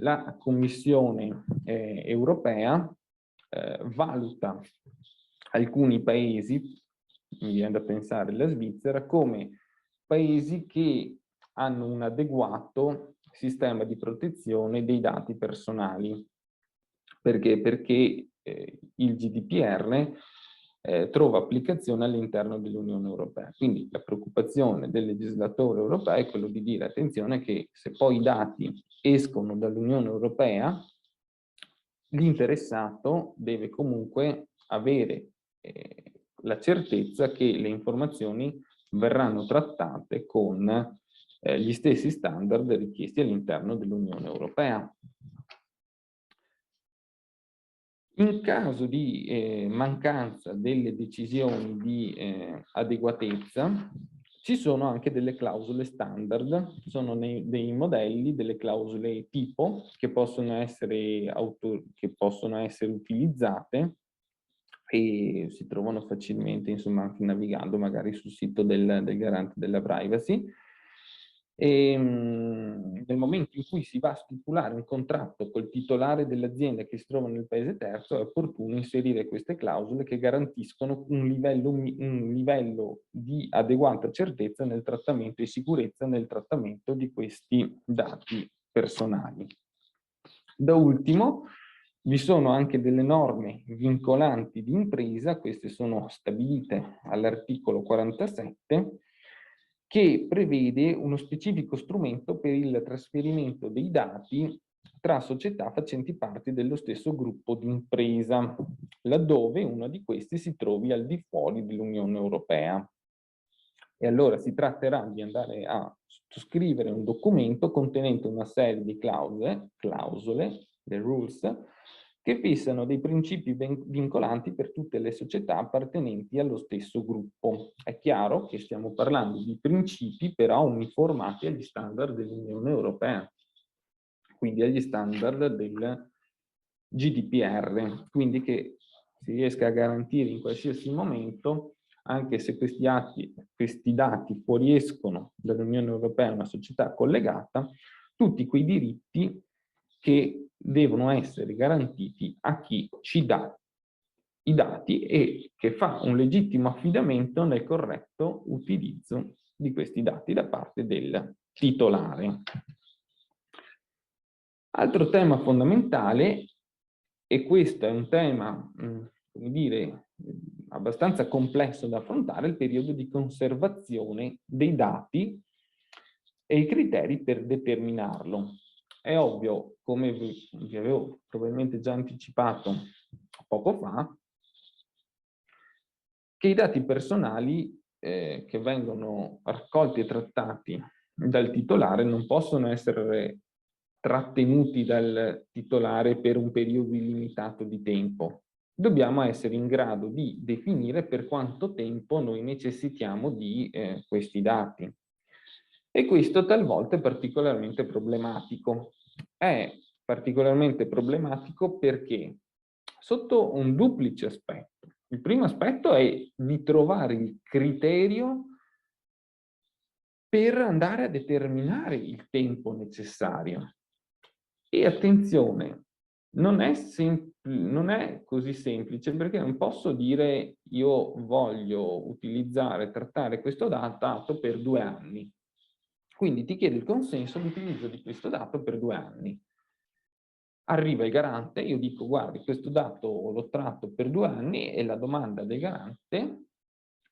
la Commissione europea valuta alcuni paesi, mi viene da pensare la Svizzera, come paesi che hanno un adeguato sistema di protezione dei dati personali. Perché? Perché il GDPR trova applicazione all'interno dell'Unione Europea. Quindi la preoccupazione del legislatore europeo è quello di dire attenzione che se poi i dati escono dall'Unione Europea, l'interessato deve comunque avere la certezza che le informazioni verranno trattate con gli stessi standard richiesti all'interno dell'Unione Europea. In caso di mancanza delle decisioni di adeguatezza, ci sono anche delle clausole standard, sono dei modelli, delle clausole tipo che possono essere utilizzate e si trovano facilmente, insomma, anche navigando magari sul sito del garante della privacy. E nel momento in cui si va a stipulare un contratto col titolare dell'azienda che si trova nel paese terzo, è opportuno inserire queste clausole che garantiscono un livello di adeguata certezza nel trattamento e sicurezza nel trattamento di questi dati personali. Da ultimo, vi sono anche delle norme vincolanti di impresa, queste sono stabilite all'articolo 47, che prevede uno specifico strumento per il trasferimento dei dati tra società facenti parte dello stesso gruppo di impresa, laddove uno di questi si trovi al di fuori dell'Unione Europea. E allora si tratterà di andare a sottoscrivere un documento contenente una serie di clausole, le rules, che fissano dei principi vincolanti per tutte le società appartenenti allo stesso gruppo. È chiaro che stiamo parlando di principi però uniformati agli standard dell'Unione Europea, quindi agli standard del GDPR, quindi che si riesca a garantire in qualsiasi momento, anche se questi dati fuoriescono dall'Unione Europea a una società collegata, tutti quei diritti che devono essere garantiti a chi ci dà i dati e che fa un legittimo affidamento nel corretto utilizzo di questi dati da parte del titolare. Altro tema fondamentale, e questo è un tema, come dire, abbastanza complesso da affrontare, è il periodo di conservazione dei dati e i criteri per determinarlo. È ovvio, come vi avevo probabilmente già anticipato poco fa, che i dati personali che vengono raccolti e trattati dal titolare non possono essere trattenuti dal titolare per un periodo illimitato di tempo. Dobbiamo essere in grado di definire per quanto tempo noi necessitiamo di questi dati. E questo talvolta è particolarmente problematico. È particolarmente problematico perché sotto un duplice aspetto. Il primo aspetto è di trovare il criterio per andare a determinare il tempo necessario. E attenzione, non è così semplice, perché non posso dire io voglio utilizzare, trattare questo dato per 2 anni. Quindi ti chiedo il consenso all'utilizzo di questo dato per 2 anni. Arriva il garante, io dico guardi questo dato lo tratto per 2 anni e la domanda del garante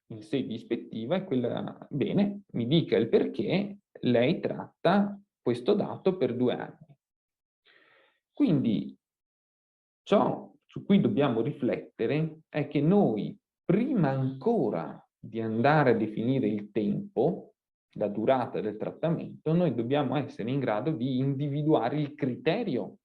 in sede ispettiva è quella, bene, mi dica il perché lei tratta questo dato per 2 anni. Quindi ciò su cui dobbiamo riflettere è che noi, prima ancora di andare a definire il tempo, la durata del trattamento, noi dobbiamo essere in grado di individuare il criterio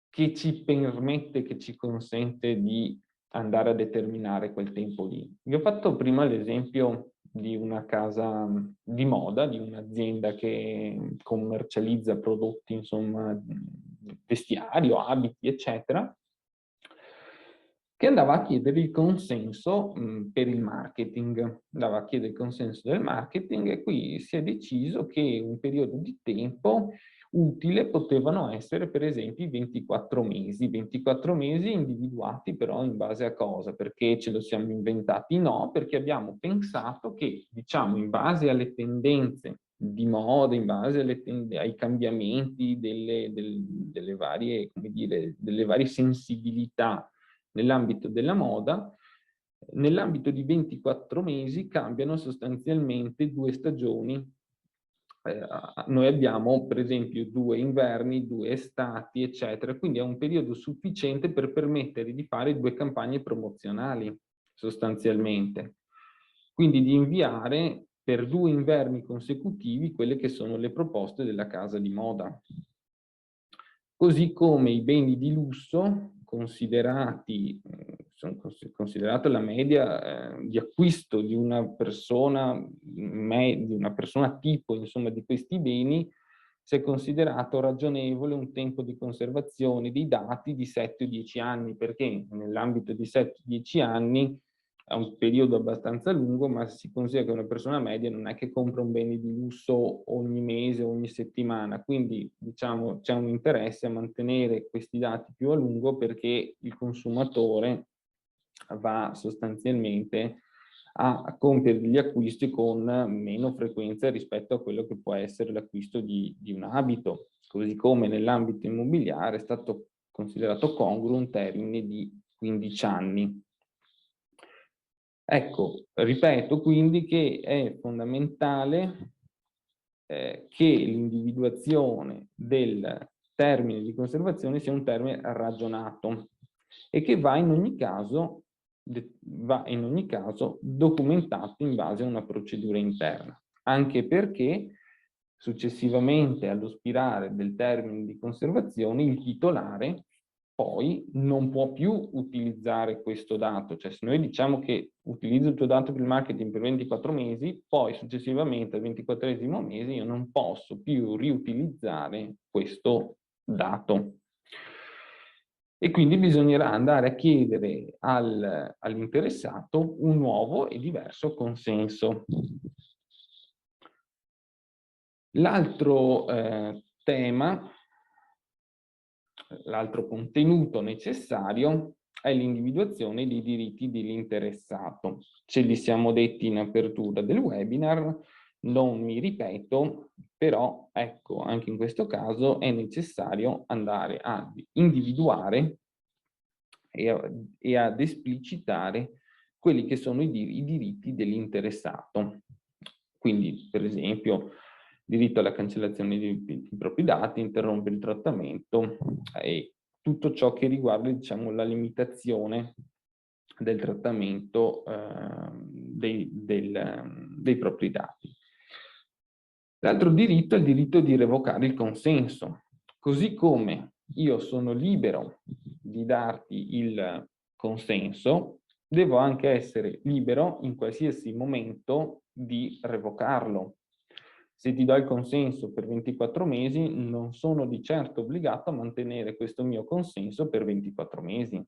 che ci permette, che ci consente di andare a determinare quel tempo lì. Vi ho fatto prima l'esempio di una casa di moda, di un'azienda che commercializza prodotti, insomma, vestiario, abiti, eccetera, che andava a chiedere il consenso per il marketing, andava a chiedere il consenso del marketing e qui si è deciso che un periodo di tempo utile potevano essere per esempio i 24 mesi individuati però in base a cosa? Perché ce lo siamo inventati? No, perché abbiamo pensato che, diciamo, in base alle tendenze di moda, in base ai cambiamenti delle varie, come dire, delle varie sensibilità nell'ambito della moda, nell'ambito di 24 mesi cambiano sostanzialmente 2 stagioni. Noi abbiamo per esempio 2 inverni, 2 estati, eccetera, quindi è un periodo sufficiente per permettere di fare 2 campagne promozionali sostanzialmente. Quindi di inviare per 2 inverni consecutivi quelle che sono le proposte della casa di moda. Così come i beni di lusso, considerata la media di acquisto di una persona tipo, insomma, di questi beni, si è considerato ragionevole un tempo di conservazione dei dati di 7-10 anni, perché nell'ambito di 7-10 anni è un periodo abbastanza lungo, ma si considera che una persona media non è che compra un bene di lusso ogni mese, ogni settimana, quindi diciamo c'è un interesse a mantenere questi dati più a lungo perché il consumatore va sostanzialmente a compiere degli acquisti con meno frequenza rispetto a quello che può essere l'acquisto di un abito, così come nell'ambito immobiliare è stato considerato congruo un termine di 15 anni. Ecco, ripeto quindi che è fondamentale che l'individuazione del termine di conservazione sia un termine ragionato e che va in ogni caso documentato in base a una procedura interna, anche perché successivamente allo spirare del termine di conservazione il titolare poi non può più utilizzare questo dato, cioè se noi diciamo che utilizzo il tuo dato per il marketing per 24 mesi, poi successivamente al 24esimo mese io non posso più riutilizzare questo dato. E quindi bisognerà andare a chiedere all'interessato un nuovo e diverso consenso. L'altro tema l'altro contenuto necessario è l'individuazione dei diritti dell'interessato. Ce li siamo detti in apertura del webinar, non mi ripeto, però ecco, anche in questo caso è necessario andare a individuare e ad esplicitare quelli che sono i diritti dell'interessato. Quindi, per esempio, diritto alla cancellazione dei propri dati, interrompere il trattamento e tutto ciò che riguarda, diciamo, la limitazione del trattamento dei propri dati. L'altro diritto è il diritto di revocare il consenso. Così come io sono libero di darti il consenso, devo anche essere libero in qualsiasi momento di revocarlo. Se ti do il consenso per 24 mesi, non sono di certo obbligato a mantenere questo mio consenso per 24 mesi.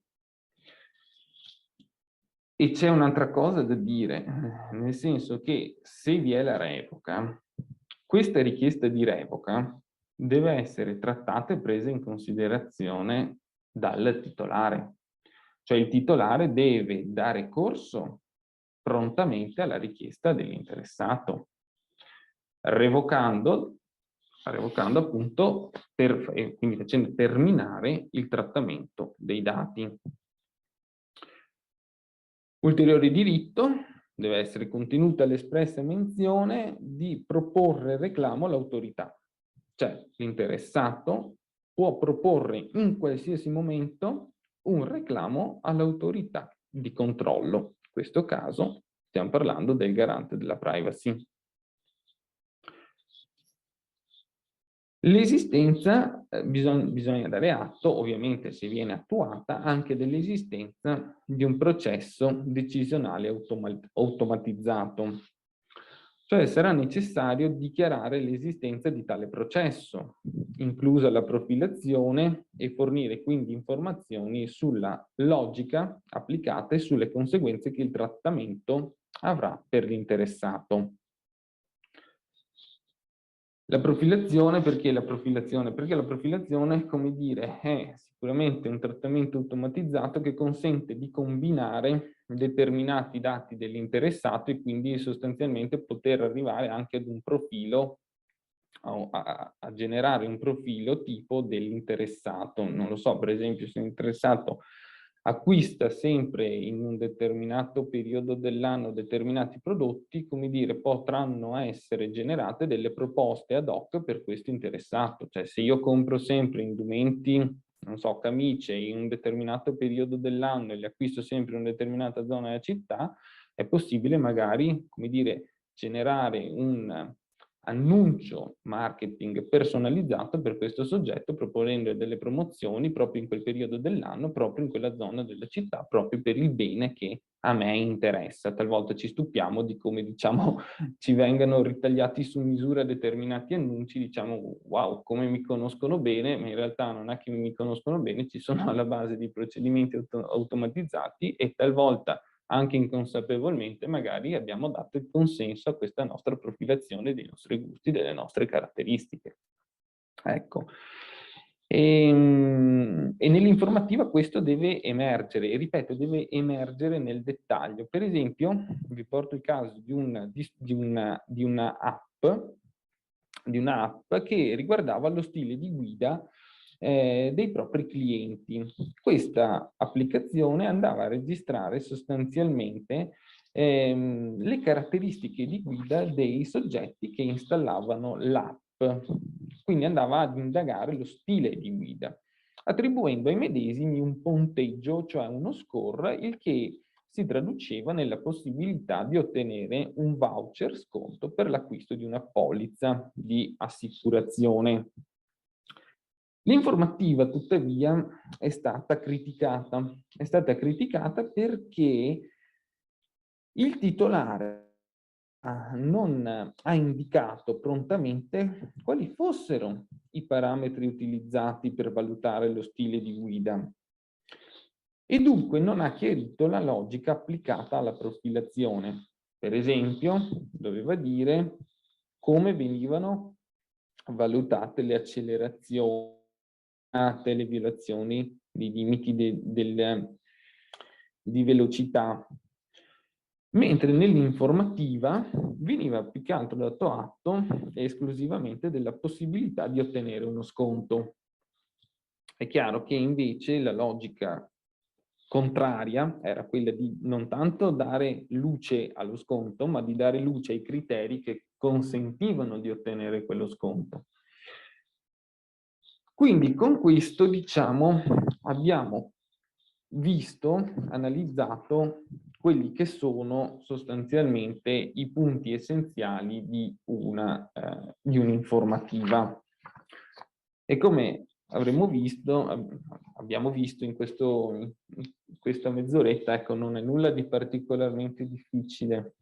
E c'è un'altra cosa da dire, nel senso che se vi è la revoca, questa richiesta di revoca deve essere trattata e presa in considerazione dal titolare. Cioè il titolare deve dare corso prontamente alla richiesta dell'interessato, revocando appunto, quindi facendo terminare il trattamento dei dati. Ulteriore diritto deve essere contenuta l'espressa menzione di proporre reclamo all'autorità. Cioè l'interessato può proporre in qualsiasi momento un reclamo all'autorità di controllo. In questo caso stiamo parlando del garante della privacy. L'esistenza, bisogna dare atto, ovviamente se viene attuata, anche dell'esistenza di un processo decisionale automatizzato. Cioè sarà necessario dichiarare l'esistenza di tale processo, inclusa la profilazione, e fornire quindi informazioni sulla logica applicata e sulle conseguenze che il trattamento avrà per l'interessato. La profilazione, perché la profilazione? Perché la profilazione, come dire, è sicuramente un trattamento automatizzato che consente di combinare determinati dati dell'interessato e quindi sostanzialmente poter arrivare anche ad un profilo, a generare un profilo tipo dell'interessato. Non lo so, per esempio, se l'interessato acquista sempre in un determinato periodo dell'anno determinati prodotti, come dire, potranno essere generate delle proposte ad hoc per questo interessato. Cioè se io compro sempre indumenti, non so, camicie in un determinato periodo dell'anno e li acquisto sempre in una determinata zona della città, è possibile magari, come dire, generare un annuncio marketing personalizzato per questo soggetto, proponendo delle promozioni proprio in quel periodo dell'anno, proprio in quella zona della città, proprio per il bene che a me interessa. Talvolta ci stupiamo di come, diciamo, ci vengano ritagliati su misura determinati annunci, diciamo, wow, come mi conoscono bene, ma in realtà non è che mi conoscono bene, ci sono alla base di procedimenti automatizzati e talvolta anche inconsapevolmente magari abbiamo dato il consenso a questa nostra profilazione dei nostri gusti, delle nostre caratteristiche. Ecco. E nell'informativa questo deve emergere, e ripeto, deve emergere nel dettaglio. Per esempio, vi porto il caso di una app che riguardava lo stile di guida dei propri clienti. Questa applicazione andava a registrare sostanzialmente le caratteristiche di guida dei soggetti che installavano l'app. Quindi andava ad indagare lo stile di guida, attribuendo ai medesimi un punteggio, cioè uno score, il che si traduceva nella possibilità di ottenere un voucher sconto per l'acquisto di una polizza di assicurazione. L'informativa, tuttavia, è stata criticata. È stata criticata perché il titolare non ha indicato prontamente quali fossero i parametri utilizzati per valutare lo stile di guida e dunque non ha chiarito la logica applicata alla profilazione. Per esempio, doveva dire come venivano valutate le accelerazioni le violazioni dei limiti di velocità, mentre nell'informativa veniva più che altro dato atto esclusivamente della possibilità di ottenere uno sconto. È chiaro che invece la logica contraria era quella di non tanto dare luce allo sconto, ma di dare luce ai criteri che consentivano di ottenere quello sconto. Quindi con questo, diciamo, abbiamo visto, analizzato quelli che sono sostanzialmente i punti essenziali di un'informativa. E come abbiamo visto in questa mezz'oretta, ecco, non è nulla di particolarmente difficile.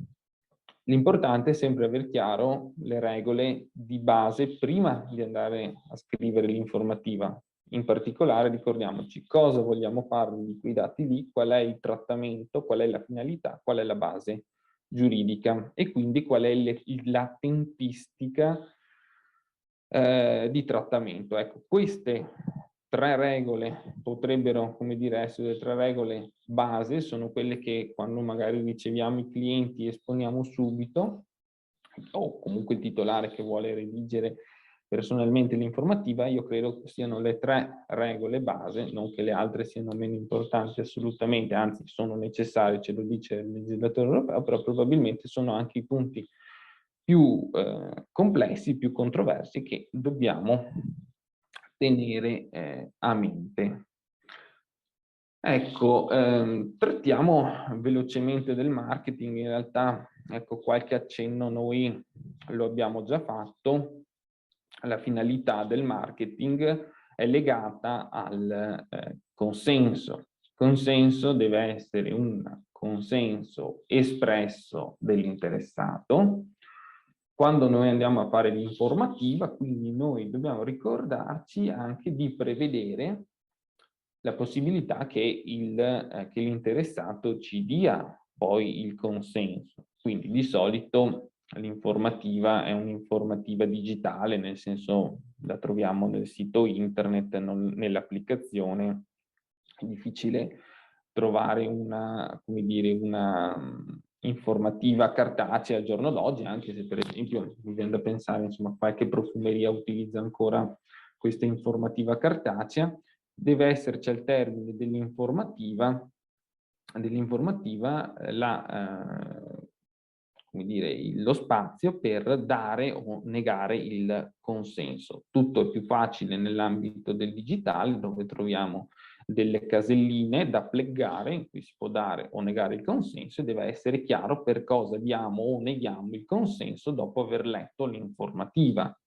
L'importante è sempre aver chiaro le regole di base prima di andare a scrivere l'informativa. In particolare ricordiamoci cosa vogliamo fare di quei dati lì, qual è il trattamento, qual è la finalità, qual è la base giuridica e quindi qual è la tempistica di trattamento. Ecco, queste 3 regole potrebbero, come dire, essere le 3 regole base, sono quelle che quando magari riceviamo i clienti esponiamo subito, o comunque il titolare che vuole redigere personalmente l'informativa. Io credo che siano le 3 regole base, non che le altre siano meno importanti assolutamente, anzi sono necessarie, ce lo dice il legislatore europeo, però probabilmente sono anche i punti più complessi, più controversi che dobbiamo tenere a mente. Ecco, trattiamo velocemente del marketing. In realtà, ecco, qualche accenno noi lo abbiamo già fatto. La finalità del marketing è legata al consenso. Il consenso deve essere un consenso espresso dell'interessato. Quando noi andiamo a fare l'informativa, quindi noi dobbiamo ricordarci anche di prevedere la possibilità che l'interessato ci dia poi il consenso. Quindi di solito l'informativa è un'informativa digitale, nel senso la troviamo nel sito internet, non nell'applicazione. È difficile trovare una, come dire, una informativa cartacea al giorno d'oggi, anche se per esempio mi viene da pensare, insomma, qualche profumeria utilizza ancora questa informativa cartacea. Deve esserci al termine dell'informativa come dire, lo spazio per dare o negare il consenso. Tutto è più facile nell'ambito del digitale, dove troviamo delle caselline da pleggare in cui si può dare o negare il consenso, e deve essere chiaro per cosa diamo o neghiamo il consenso dopo aver letto l'informativa.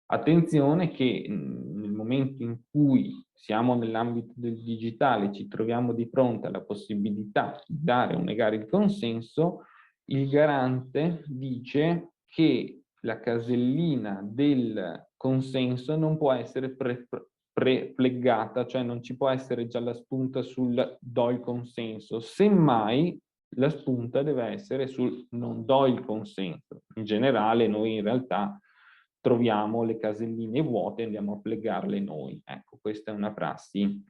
Attenzione che nel momento in cui siamo nell'ambito del digitale, ci troviamo di fronte alla possibilità di dare o negare il consenso, il garante dice che la casellina del consenso non può essere prepleggata, cioè non ci può essere già la spunta sul do il consenso, semmai la spunta deve essere sul non do il consenso. In generale noi in realtà troviamo le caselline vuote e andiamo a pleggarle noi. Ecco, questa è una prassi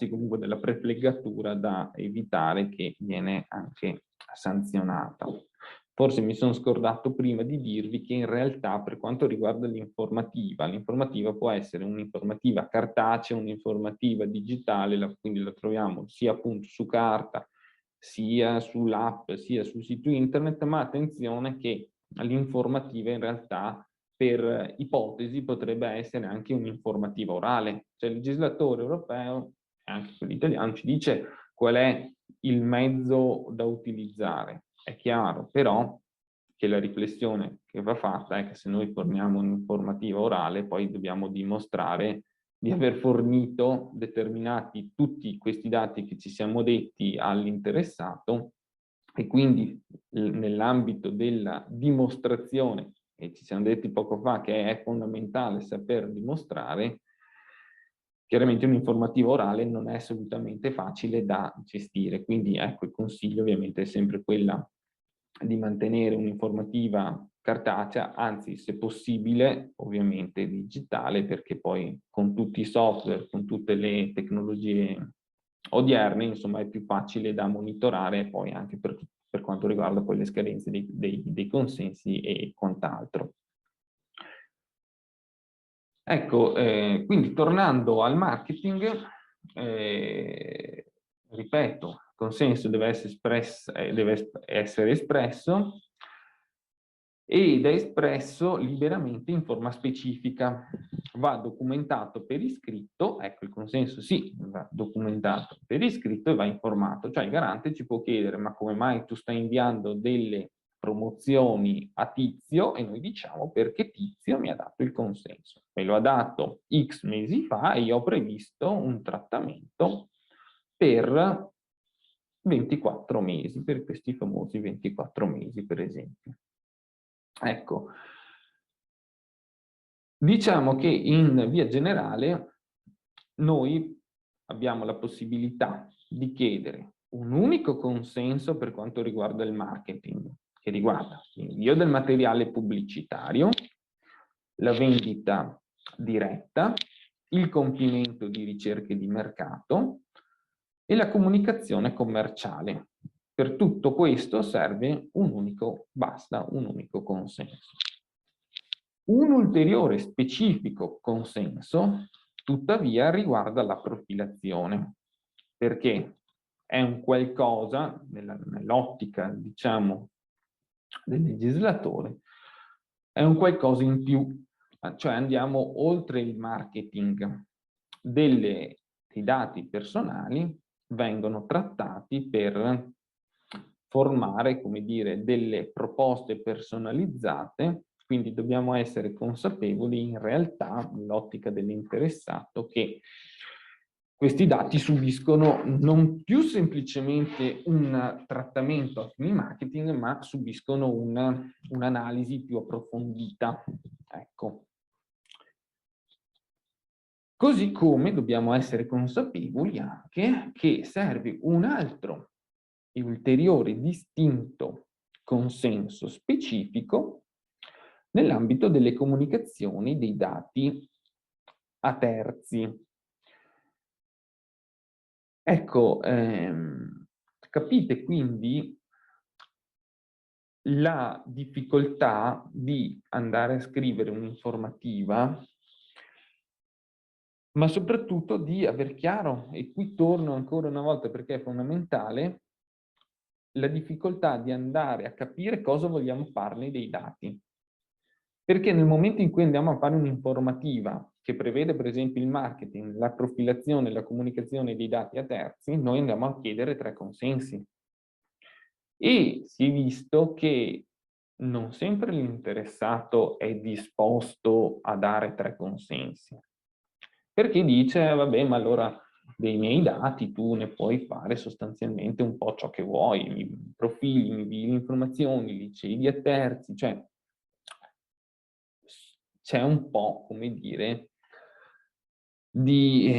comunque della preplegatura da evitare, che viene anche sanzionata. Forse mi sono scordato prima di dirvi che in realtà per quanto riguarda l'informativa può essere un'informativa cartacea, un'informativa digitale, quindi la troviamo sia appunto su carta, sia sull'app, sia sul sito internet, ma attenzione che l'informativa in realtà per ipotesi potrebbe essere anche un'informativa orale. Cioè il legislatore europeo e anche quello italiano ci dice qual è il mezzo da utilizzare. È chiaro però che la riflessione che va fatta è che se noi forniamo un'informativa orale, poi dobbiamo dimostrare di aver fornito tutti questi dati che ci siamo detti all'interessato, e quindi nell'ambito della dimostrazione, e ci siamo detti poco fa che è fondamentale saper dimostrare, chiaramente un'informativa orale non è assolutamente facile da gestire. Quindi ecco, il consiglio ovviamente è sempre quella di mantenere un'informativa cartacea, anzi se possibile ovviamente digitale, perché poi con tutti i software, con tutte le tecnologie odierne, insomma, è più facile da monitorare poi anche per quanto riguarda poi le scadenze dei consensi e quant'altro. Ecco, quindi tornando al marketing, ripeto, il consenso deve essere espresso ed è espresso liberamente in forma specifica. Va documentato per iscritto, ecco il consenso sì, va documentato per iscritto e va informato. Cioè il garante ci può chiedere: ma come mai tu stai inviando delle promozioni a Tizio? E noi diciamo: perché Tizio mi ha dato il consenso. Me lo ha dato X mesi fa e io ho previsto un trattamento per 24 mesi, per questi famosi 24 mesi, per esempio. Ecco, diciamo che in via generale noi abbiamo la possibilità di chiedere un unico consenso per quanto riguarda il marketing, che riguarda l'invio del materiale pubblicitario, la vendita diretta, il compimento di ricerche di mercato e la comunicazione commerciale. Per tutto questo serve basta un unico consenso. Un ulteriore specifico consenso, tuttavia, riguarda la profilazione, perché è un qualcosa, nell'ottica, diciamo, del legislatore, è un qualcosa in più, cioè andiamo oltre il marketing. Dei dati personali vengono trattati per formare, come dire, delle proposte personalizzate, quindi dobbiamo essere consapevoli in realtà, nell'ottica dell'interessato, che questi dati subiscono non più semplicemente un trattamento a fini marketing, ma subiscono un'analisi più approfondita. Ecco. Così come dobbiamo essere consapevoli anche che serve un altro e ulteriore distinto consenso specifico nell'ambito delle comunicazioni dei dati a terzi. Ecco, capite quindi la difficoltà di andare a scrivere un'informativa, ma soprattutto di aver chiaro, e qui torno ancora una volta perché è fondamentale, la difficoltà di andare a capire cosa vogliamo farne dei dati. Perché nel momento in cui andiamo a fare un'informativa che prevede per esempio il marketing, la profilazione e la comunicazione dei dati a terzi, noi andiamo a chiedere 3 consensi. E si è visto che non sempre l'interessato è disposto a dare 3 consensi. Perché dice: vabbè, ma allora dei miei dati tu ne puoi fare sostanzialmente un po' ciò che vuoi, mi profili, mi invii le informazioni, li cedi a terzi, cioè c'è un po', come dire, di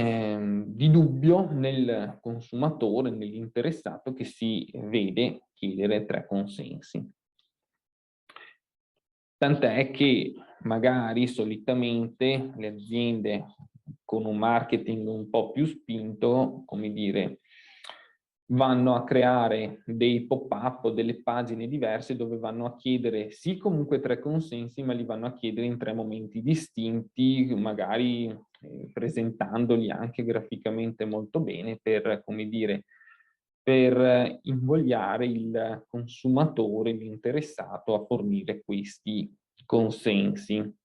dubbio nel consumatore, nell'interessato che si vede chiedere 3 consensi. Tant'è che magari solitamente le aziende con un marketing un po' più spinto, come dire, vanno a creare dei pop-up o delle pagine diverse dove vanno a chiedere sì comunque 3 consensi, ma li vanno a chiedere in 3 momenti distinti, magari presentandoli anche graficamente molto bene per, come dire, per invogliare il consumatore, l'interessato a fornire questi consensi.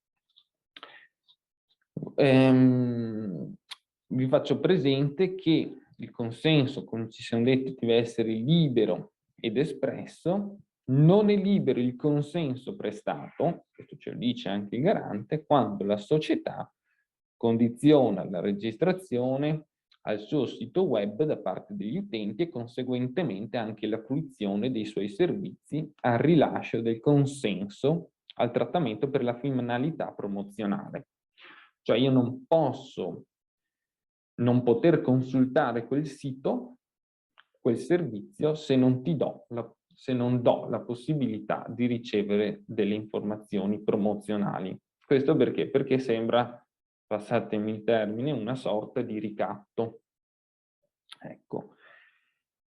Vi faccio presente che il consenso, come ci siamo detti, deve essere libero ed espresso. Non è libero il consenso prestato, questo ce lo dice anche il garante, quando la società condiziona la registrazione al suo sito web da parte degli utenti e conseguentemente anche la fruizione dei suoi servizi al rilascio del consenso al trattamento per la finalità promozionale. Cioè io non posso non poter consultare quel sito, quel servizio, se non ti do se non do la possibilità di ricevere delle informazioni promozionali. Questo perché? Perché sembra, passatemi il termine, una sorta di ricatto. Ecco.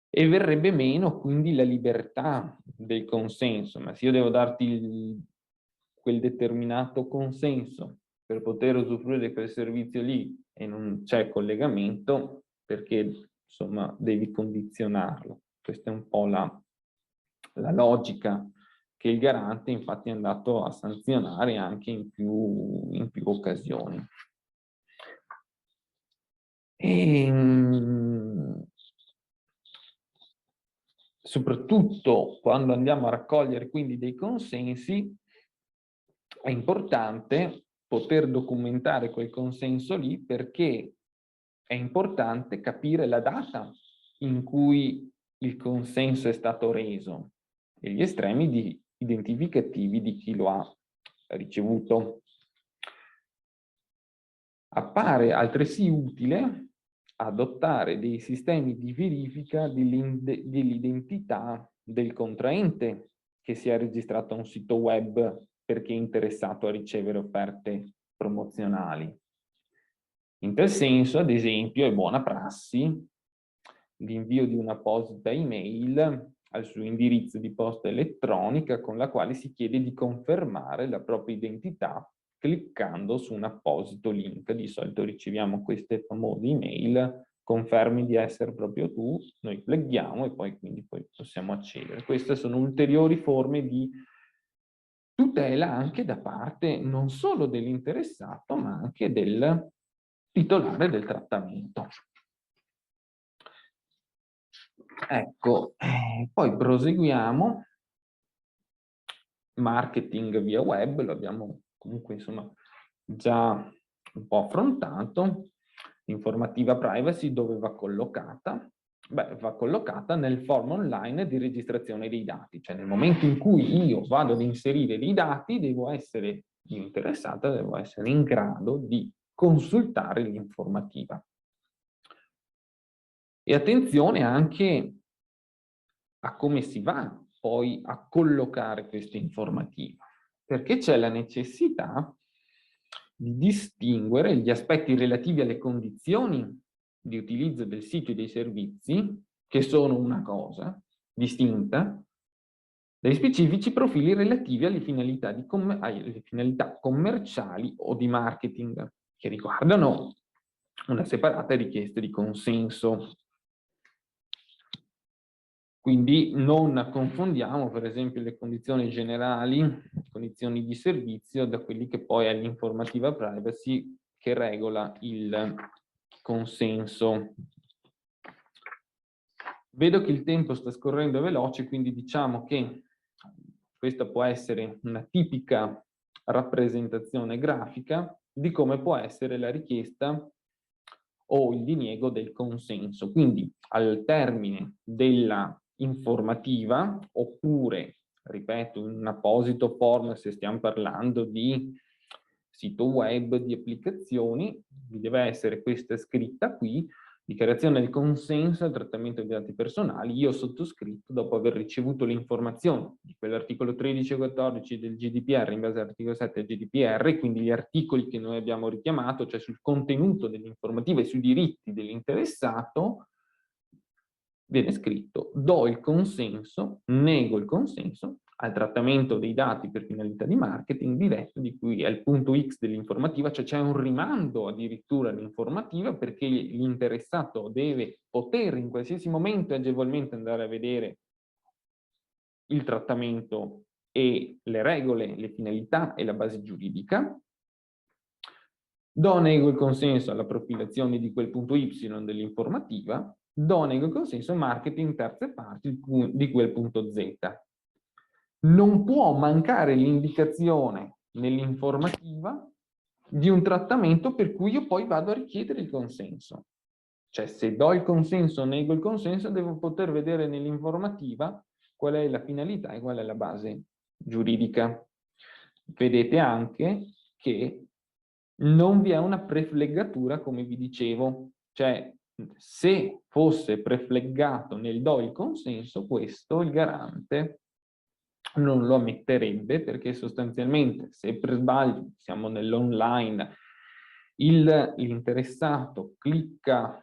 E verrebbe meno quindi la libertà del consenso, ma se io devo darti quel determinato consenso per poter usufruire di quel servizio lì e non c'è collegamento, perché insomma devi condizionarlo. Questa è un po' la logica che il garante infatti è andato a sanzionare anche in più occasioni. Soprattutto quando andiamo a raccogliere quindi dei consensi, è importante poter documentare quel consenso lì, perché è importante capire la data in cui il consenso è stato reso e gli estremi identificativi di chi lo ha ricevuto. Appare altresì utile adottare dei sistemi di verifica dell'identità del contraente che si è registrato a un sito web perché è interessato a ricevere offerte promozionali. In tal senso, ad esempio, è buona prassi l'invio di un'apposita email al suo indirizzo di posta elettronica con la quale si chiede di confermare la propria identità cliccando su un apposito link. Di solito riceviamo queste famose email: confermi di essere proprio tu, noi pleghiamo e poi possiamo accedere. Queste sono ulteriori forme di tutela anche da parte non solo dell'interessato, ma anche del titolare del trattamento. Ecco, poi proseguiamo. Marketing via web, lo abbiamo comunque insomma già un po' affrontato. Informativa privacy dove va collocata? Beh, va collocata nel form online di registrazione dei dati, cioè nel momento in cui io vado ad inserire dei dati, devo essere interessata, devo essere in grado di consultare l'informativa. E attenzione anche a come si va poi a collocare questa informativa, perché c'è la necessità di distinguere gli aspetti relativi alle condizioni di utilizzo del sito e dei servizi, che sono una cosa distinta, dai specifici profili relativi alle finalità commerciali o di marketing, che riguardano una separata richiesta di consenso. Quindi non confondiamo, per esempio, le condizioni generali, condizioni di servizio, da quelli che poi è l'informativa privacy che regola il consenso. Vedo che il tempo sta scorrendo veloce, quindi diciamo che questa può essere una tipica rappresentazione grafica di come può essere la richiesta o il diniego del consenso. Quindi al termine della informativa, oppure, ripeto, in un apposito form se stiamo parlando di sito web, di applicazioni, vi deve essere questa scritta qui: dichiarazione del consenso al trattamento dei dati personali, io sottoscritto dopo aver ricevuto le informazioni di quell'articolo 13 e 14 del GDPR in base all'articolo 7 del GDPR, quindi gli articoli che noi abbiamo richiamato, cioè sul contenuto dell'informativa e sui diritti dell'interessato, viene scritto: do il consenso, nego il consenso al trattamento dei dati per finalità di marketing diretto, di cui è il punto X dell'informativa, cioè c'è un rimando addirittura all'informativa, perché l'interessato deve poter in qualsiasi momento agevolmente andare a vedere il trattamento e le regole, le finalità e la base giuridica. Do nego il consenso alla profilazione di quel punto Y dell'informativa, do nego il consenso al marketing terze parti di quel punto Z. Non può mancare l'indicazione nell'informativa di un trattamento per cui io poi vado a richiedere il consenso. Cioè, se do il consenso o nego il consenso, devo poter vedere nell'informativa qual è la finalità e qual è la base giuridica. Vedete anche che non vi è una preflegatura, come vi dicevo, cioè se fosse prefleggato nel do il consenso, questo il garante non lo ammetterebbe, perché sostanzialmente se per sbaglio siamo nell'online, l'interessato clicca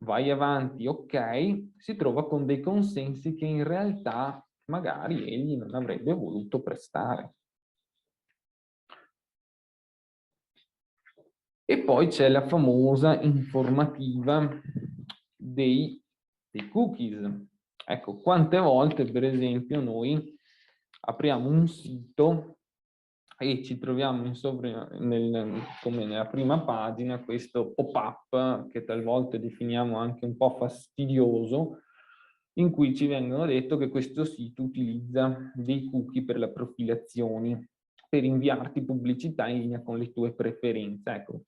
vai avanti, ok, si trova con dei consensi che in realtà magari egli non avrebbe voluto prestare. E poi c'è la famosa informativa dei cookies. Ecco, quante volte, per esempio, noi apriamo un sito e ci troviamo come nella prima pagina questo pop-up che talvolta definiamo anche un po' fastidioso, in cui ci vengono detto che questo sito utilizza dei cookie per le profilazioni, per inviarti pubblicità in linea con le tue preferenze. Ecco,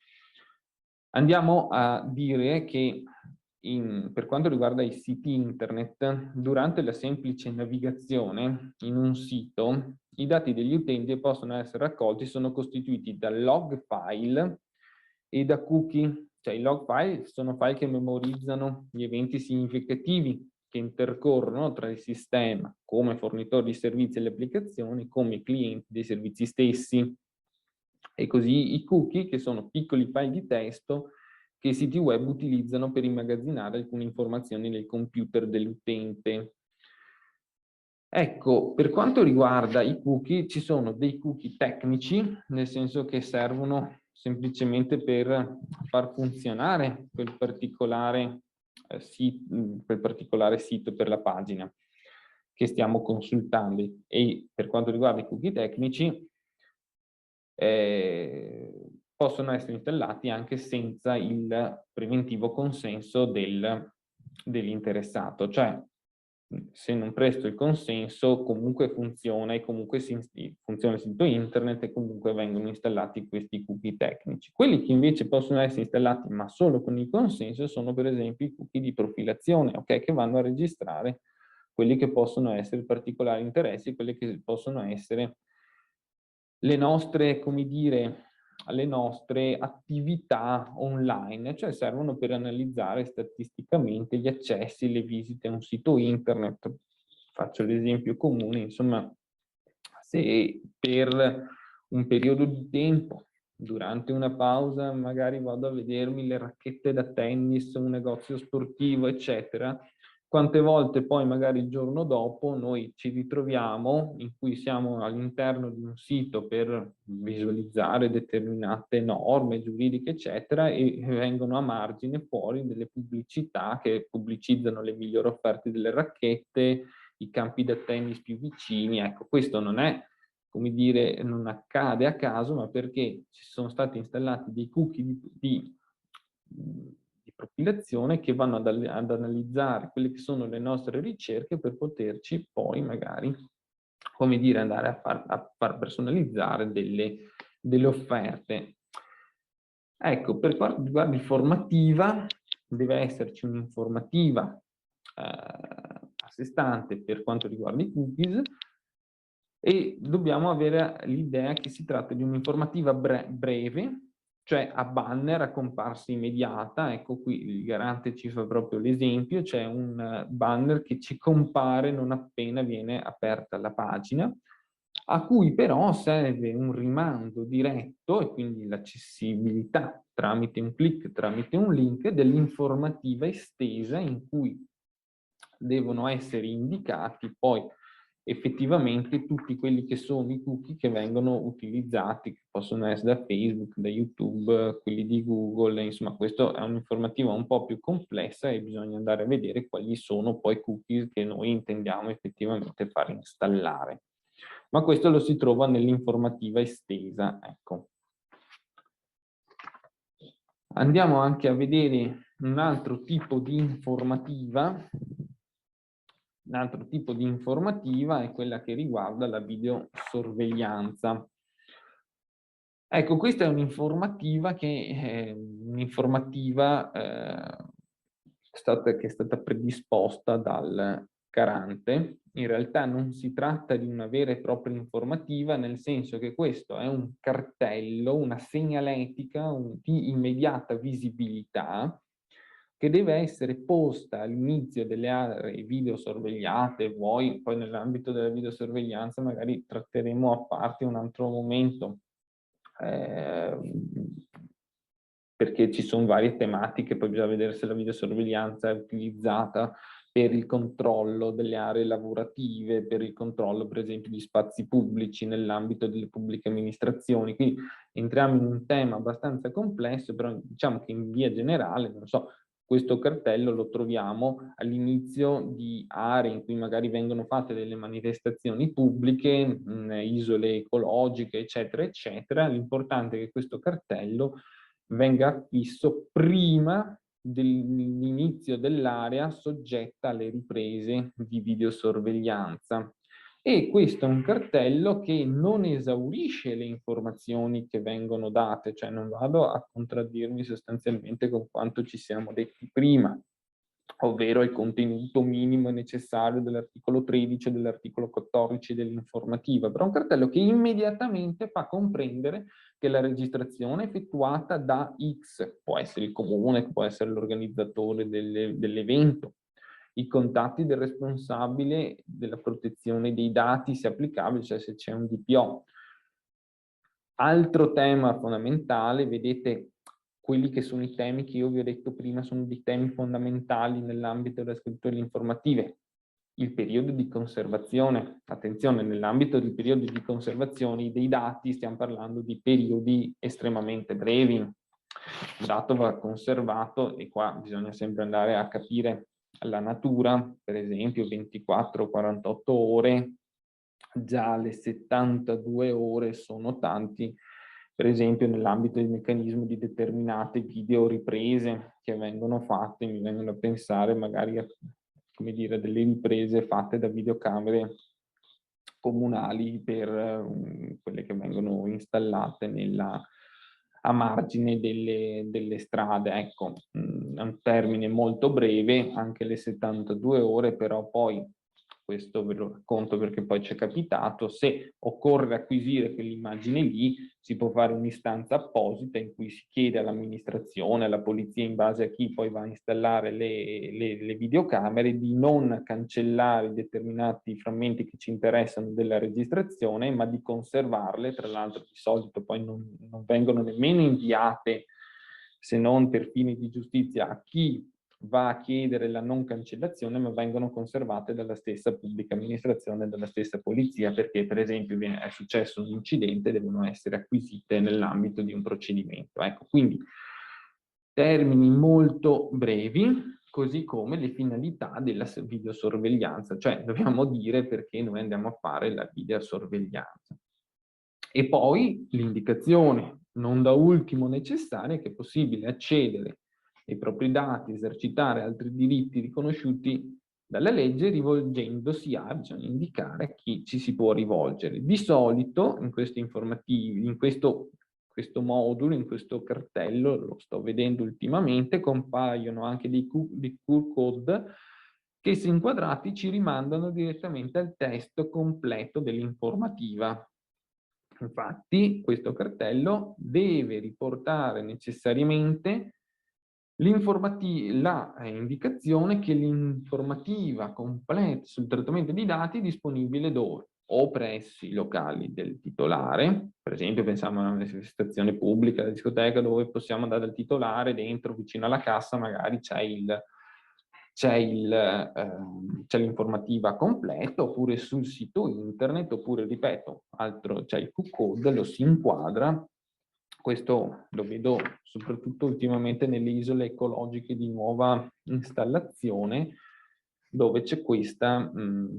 andiamo a dire che per quanto riguarda i siti internet, durante la semplice navigazione in un sito, i dati degli utenti che possono essere raccolti sono costituiti da log file e da cookie. Cioè i log file sono file che memorizzano gli eventi significativi che intercorrono tra il sistema come fornitore di servizi e le applicazioni, come clienti dei servizi stessi. E così i cookie, che sono piccoli file di testo che i siti web utilizzano per immagazzinare alcune informazioni nel computer dell'utente. Ecco, per quanto riguarda i cookie, ci sono dei cookie tecnici, nel senso che servono semplicemente per far funzionare quel particolare sito per la pagina che stiamo consultando. E per quanto riguarda i cookie tecnici, possono essere installati anche senza il preventivo consenso dell'interessato. Cioè, se non presto il consenso, comunque funziona e comunque funziona il sito internet e comunque vengono installati questi cookie tecnici. Quelli che invece possono essere installati ma solo con il consenso sono per esempio i cookie di profilazione, okay, che vanno a registrare quelli che possono essere particolari interessi, quelli che possono essere le nostre, come dire, le nostre attività online, cioè servono per analizzare statisticamente gli accessi, le visite a un sito internet. Faccio l'esempio comune, insomma, se per un periodo di tempo, durante una pausa, magari vado a vedermi le racchette da tennis, un negozio sportivo, eccetera, quante volte poi magari il giorno dopo noi ci ritroviamo in cui siamo all'interno di un sito per visualizzare determinate norme giuridiche, eccetera, e vengono a margine fuori delle pubblicità che pubblicizzano le migliori offerte delle racchette, i campi da tennis più vicini. Ecco, questo non è, come dire, non accade a caso, ma perché ci sono stati installati dei cookie di profilazione che vanno ad analizzare quelle che sono le nostre ricerche per poterci poi magari, come dire, andare a far personalizzare delle offerte. Ecco, per quanto riguarda l'informativa, deve esserci un'informativa a sé stante per quanto riguarda i cookies, e dobbiamo avere l'idea che si tratta di un'informativa breve, cioè a banner, a comparsa immediata. Ecco, qui il garante ci fa proprio l'esempio, c'è un banner che ci compare non appena viene aperta la pagina, a cui però serve un rimando diretto, e quindi l'accessibilità tramite un click, tramite un link, dell'informativa estesa in cui devono essere indicati poi effettivamente tutti quelli che sono i cookie che vengono utilizzati, che possono essere da Facebook, da YouTube, quelli di Google. Insomma, questa è un'informativa un po' più complessa e bisogna andare a vedere quali sono poi i cookies che noi intendiamo effettivamente far installare. Ma questo lo si trova nell'informativa estesa, ecco. Andiamo anche a vedere un altro tipo di informativa. Un altro tipo di informativa è quella che riguarda la videosorveglianza. Ecco, questa è un'informativa che è stata predisposta dal garante. In realtà non si tratta di una vera e propria informativa, nel senso che questo è un cartello, una segnaletica di immediata visibilità, che deve essere posta all'inizio delle aree videosorvegliate, poi nell'ambito della videosorveglianza magari tratteremo a parte un altro momento, perché ci sono varie tematiche, poi bisogna vedere se la videosorveglianza è utilizzata per il controllo delle aree lavorative, per il controllo per esempio di spazi pubblici nell'ambito delle pubbliche amministrazioni. Quindi entriamo in un tema abbastanza complesso, però diciamo che in via generale, non so, questo cartello lo troviamo all'inizio di aree in cui magari vengono fatte delle manifestazioni pubbliche, isole ecologiche, eccetera, eccetera. L'importante è che questo cartello venga affisso prima dell'inizio dell'area soggetta alle riprese di videosorveglianza. E questo è un cartello che non esaurisce le informazioni che vengono date, cioè non vado a contraddirmi sostanzialmente con quanto ci siamo detti prima, ovvero il contenuto minimo necessario dell'articolo 13 e dell'articolo 14 dell'informativa, però un cartello che immediatamente fa comprendere che la registrazione è effettuata da X, può essere il comune, può essere l'organizzatore dell'evento, i contatti del responsabile della protezione dei dati, se applicabile, cioè se c'è un DPO. Altro tema fondamentale, vedete, quelli che sono i temi che io vi ho detto prima sono dei temi fondamentali nell'ambito delle scritture informative. Il periodo di conservazione. Attenzione, nell'ambito del periodo di conservazione dei dati stiamo parlando di periodi estremamente brevi. Il dato va conservato e qua bisogna sempre andare a capire la natura, per esempio 24-48 ore, già le 72 ore sono tanti, per esempio nell'ambito del meccanismo di determinate videoriprese che vengono fatte, mi vengono a pensare magari a, come dire, delle riprese fatte da videocamere comunali per quelle che vengono installate a margine delle strade. Ecco, è un termine molto breve, anche le 72 ore, però poi, questo ve lo racconto perché poi ci è capitato, se occorre acquisire quell'immagine lì, si può fare un'istanza apposita in cui si chiede all'amministrazione, alla polizia, in base a chi poi va a installare le videocamere, di non cancellare determinati frammenti che ci interessano della registrazione, ma di conservarle. Tra l'altro di solito poi non vengono nemmeno inviate, se non per fini di giustizia, a chi va a chiedere la non cancellazione, ma vengono conservate dalla stessa pubblica amministrazione, dalla stessa polizia, perché per esempio è successo un incidente e devono essere acquisite nell'ambito di un procedimento. Ecco, quindi termini molto brevi, così come le finalità della videosorveglianza, cioè dobbiamo dire perché noi andiamo a fare la videosorveglianza. E poi l'indicazione, non da ultimo necessaria, che è possibile accedere ai propri dati, esercitare altri diritti riconosciuti dalla legge rivolgendosi a, bisogna indicare a chi ci si può rivolgere. Di solito in questi informativi, in questo modulo, in questo cartello, lo sto vedendo ultimamente, compaiono anche dei QR code che, se inquadrati, ci rimandano direttamente al testo completo dell'informativa. Infatti, questo cartello deve riportare necessariamente la indicazione che l'informativa completa sul trattamento dei dati è disponibile dove? O presso i locali del titolare, per esempio pensiamo a una manifestazione pubblica, la discoteca, dove possiamo andare dal titolare, dentro vicino alla cassa magari c'è l'informativa completa, oppure sul sito internet, oppure, ripeto, c'è il Q-code, lo si inquadra. Questo lo vedo soprattutto ultimamente nelle isole ecologiche di nuova installazione, dove c'è questa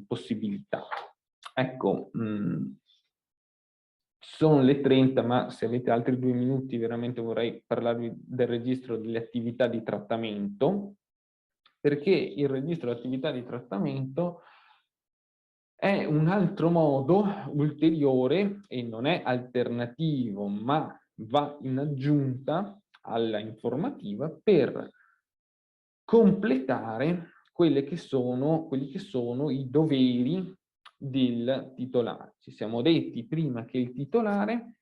possibilità. Ecco, sono le 30, ma se avete altri 2 minuti veramente vorrei parlarvi del registro delle attività di trattamento, perché il registro delle attività di trattamento è un altro modo ulteriore e non è alternativo, ma va in aggiunta alla informativa per completare quelli che sono i doveri del titolare. Ci siamo detti prima che il titolare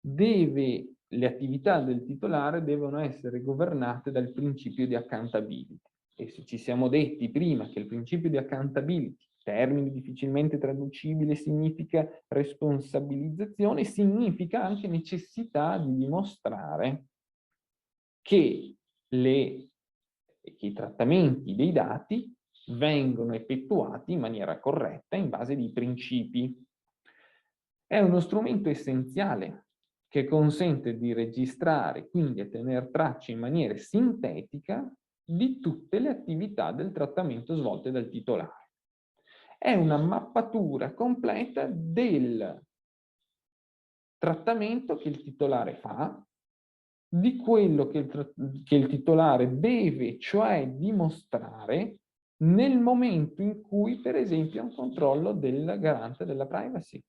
deve le attività del titolare devono essere governate dal principio di accountability. E se ci siamo detti prima che il principio di accountability, termine difficilmente traducibile, significa responsabilizzazione, significa anche necessità di dimostrare che i trattamenti dei dati vengono effettuati in maniera corretta in base ai principi. È uno strumento essenziale che consente di registrare, quindi a tenere traccia in maniera sintetica di tutte le attività del trattamento svolte dal titolare. È una mappatura completa del trattamento che il titolare fa, di quello che il titolare deve cioè dimostrare nel momento in cui, per esempio, ha un controllo del garante della privacy.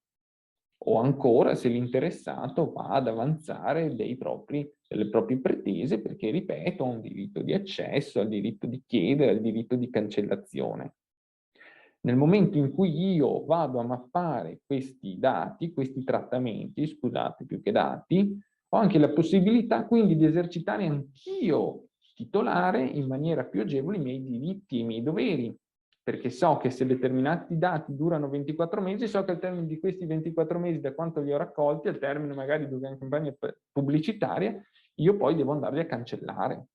O ancora se l'interessato va ad avanzare delle proprie pretese perché, ripeto, ha un diritto di accesso, ha il diritto di chiedere, ha il diritto di cancellazione. Nel momento in cui io vado a mappare questi dati, questi trattamenti, scusate, più che dati, ho anche la possibilità quindi di esercitare anch'io, titolare, in maniera più agevole i miei diritti e i miei doveri, perché so che se determinati dati durano 24 mesi, so che al termine di questi 24 mesi, da quanto li ho raccolti, al termine magari di una campagna pubblicitaria, io poi devo andarli a cancellare.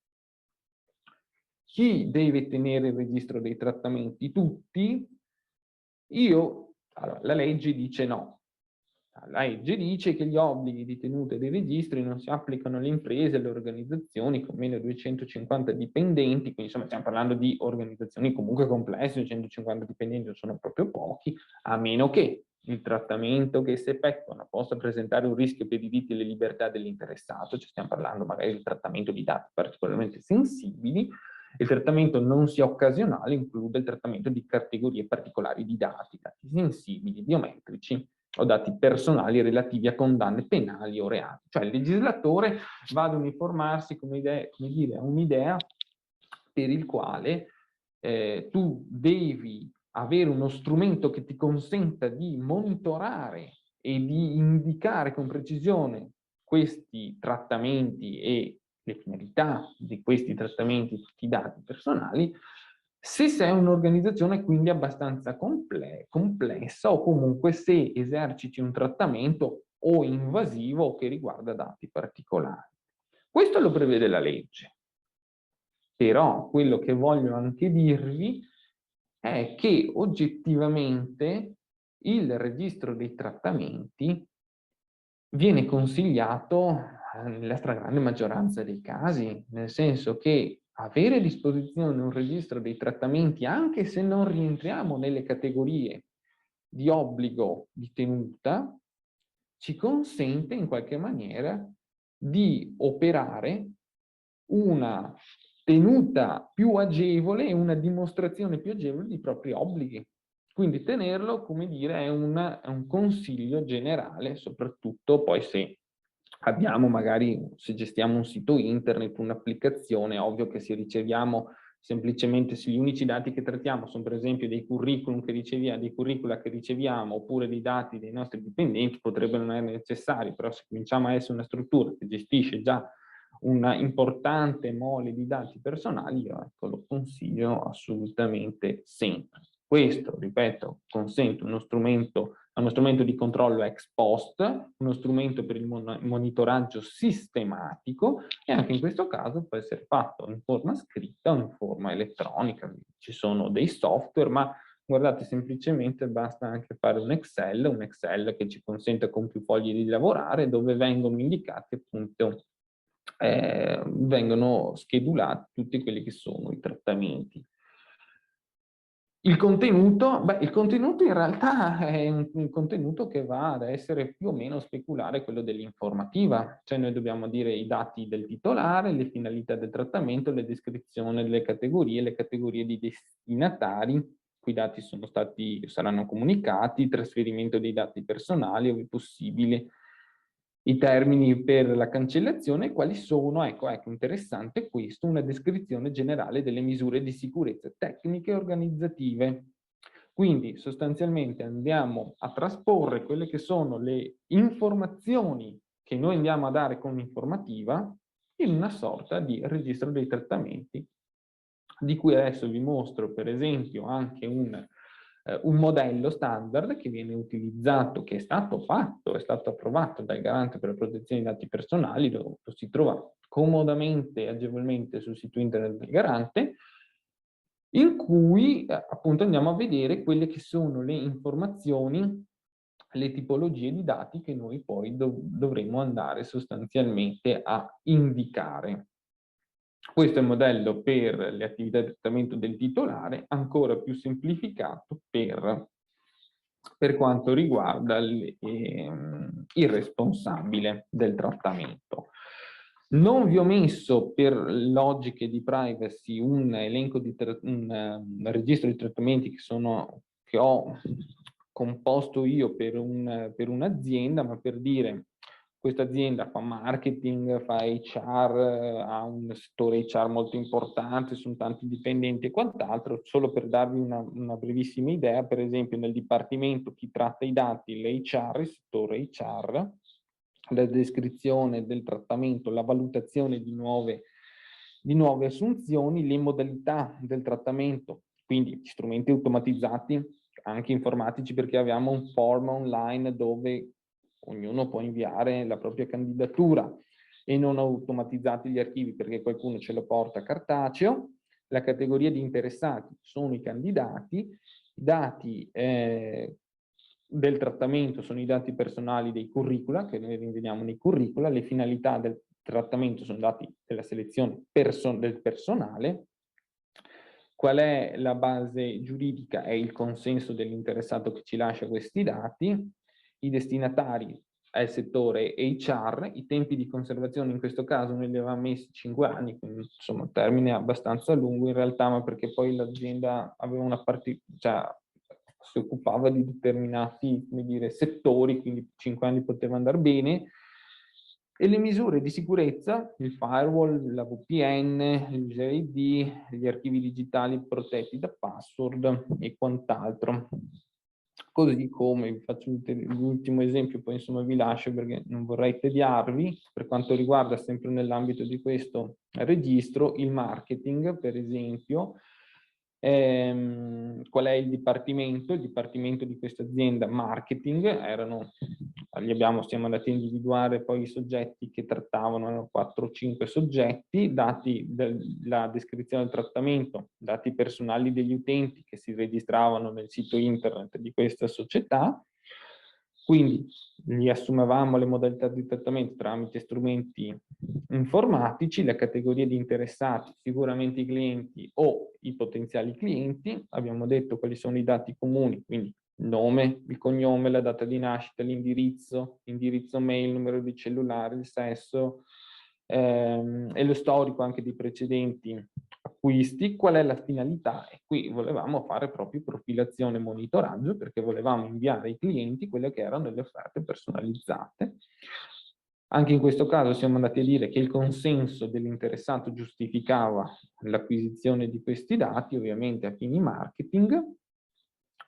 Chi deve tenere il registro dei trattamenti? Tutti? Allora, la legge dice no. La legge dice che gli obblighi di tenuta dei registri non si applicano alle imprese e alle organizzazioni con meno di 250 dipendenti, quindi insomma stiamo parlando di organizzazioni comunque complesse, 250 dipendenti sono proprio pochi, a meno che il trattamento che si effettua possa presentare un rischio per i diritti e le libertà dell'interessato, cioè stiamo parlando magari del trattamento di dati particolarmente sensibili. Il trattamento non sia occasionale include il trattamento di categorie particolari di dati sensibili, biometrici o dati personali relativi a condanne penali o reati. Cioè il legislatore va ad uniformarsi, come dire, a un'idea per il quale tu devi avere uno strumento che ti consenta di monitorare e di indicare con precisione questi trattamenti e le finalità di questi trattamenti, tutti i dati personali, se sei un'organizzazione quindi abbastanza complessa o comunque se eserciti un trattamento o invasivo che riguarda dati particolari. Questo lo prevede la legge. Però quello che voglio anche dirvi è che oggettivamente il registro dei trattamenti viene consigliato nella stragrande maggioranza dei casi, nel senso che avere a disposizione un registro dei trattamenti, anche se non rientriamo nelle categorie di obbligo di tenuta, ci consente in qualche maniera di operare una tenuta più agevole e una dimostrazione più agevole dei propri obblighi. Quindi tenerlo, come dire, è un consiglio generale, soprattutto poi se abbiamo magari, se gestiamo un sito internet, un'applicazione, ovvio che se riceviamo semplicemente se gli unici dati che trattiamo sono per esempio dei curricula che riceviamo oppure dei dati dei nostri dipendenti, potrebbero non essere necessari, però se cominciamo a essere una struttura che gestisce già una importante mole di dati personali, io ecco, lo consiglio assolutamente sempre. Questo, ripeto, consente uno strumento di controllo ex post, uno strumento per il monitoraggio sistematico e anche in questo caso può essere fatto in forma scritta o in forma elettronica. Ci sono dei software, ma guardate, semplicemente basta anche fare un Excel che ci consente con più fogli di lavorare, dove vengono indicati appunto vengono schedulati tutti quelli che sono i trattamenti. Il contenuto in realtà è un contenuto che va ad essere più o meno speculare quello dell'informativa, cioè noi dobbiamo dire i dati del titolare, le finalità del trattamento, le descrizioni delle categorie, le categorie di destinatari, cui i dati saranno comunicati, il trasferimento dei dati personali, ove possibile, i termini per la cancellazione, quali sono, ecco interessante questo, una descrizione generale delle misure di sicurezza tecniche e organizzative. Quindi sostanzialmente andiamo a trasporre quelle che sono le informazioni che noi andiamo a dare come informativa in una sorta di registro dei trattamenti, di cui adesso vi mostro per esempio anche un modello standard che viene utilizzato, che è stato fatto, è stato approvato dal Garante per la protezione dei dati personali, lo si trova comodamente e agevolmente sul sito internet del Garante, in cui appunto andiamo a vedere quelle che sono le informazioni, le tipologie di dati che noi poi dovremo andare sostanzialmente a indicare. Questo è il modello per le attività di trattamento del titolare, ancora più semplificato per quanto riguarda il responsabile del trattamento. Non vi ho messo per logiche di privacy un elenco di un registro di trattamenti che ho composto io per un'azienda, ma per dire questa azienda fa marketing, fa HR, ha un settore HR molto importante, sono tanti dipendenti e quant'altro, solo per darvi una brevissima idea, per esempio nel dipartimento chi tratta i dati, l'HR, il settore HR, la descrizione del trattamento, la valutazione di nuove assunzioni, le modalità del trattamento, quindi strumenti automatizzati, anche informatici, perché abbiamo un form online dove ognuno può inviare la propria candidatura, e non automatizzati gli archivi perché qualcuno ce lo porta cartaceo. La categoria di interessati sono i candidati, i dati del trattamento sono i dati personali dei curricula, che noi rinveniamo nei curricula, le finalità del trattamento sono dati della selezione del personale. Qual è la base giuridica? È il consenso dell'interessato che ci lascia questi dati. I destinatari è il settore HR, i tempi di conservazione in questo caso noi li avevamo messi 5 anni, quindi insomma un termine abbastanza lungo in realtà, ma perché poi l'azienda aveva si occupava di determinati, come dire, settori, quindi 5 anni poteva andare bene. E le misure di sicurezza, il firewall, la VPN, l'user ID, gli archivi digitali protetti da password e quant'altro. Così come vi faccio l'ultimo esempio, poi insomma vi lascio perché non vorrei tediarvi, per quanto riguarda sempre nell'ambito di questo registro, il marketing, per esempio. Qual è il dipartimento? Il dipartimento di questa azienda marketing siamo andati a individuare poi i soggetti che trattavano, erano 4 o 5 soggetti, dati della descrizione del trattamento, dati personali degli utenti che si registravano nel sito internet di questa società. Quindi li assumevamo le modalità di trattamento tramite strumenti informatici, la categoria di interessati, sicuramente i clienti o i potenziali clienti. Abbiamo detto quali sono i dati comuni, quindi il nome, il cognome, la data di nascita, l'indirizzo mail, numero di cellulare, il sesso e lo storico anche di precedenti acquisti. Qual è la finalità? E qui volevamo fare proprio profilazione e monitoraggio, perché volevamo inviare ai clienti quelle che erano le offerte personalizzate. Anche in questo caso siamo andati a dire che il consenso dell'interessato giustificava l'acquisizione di questi dati, ovviamente a fini marketing.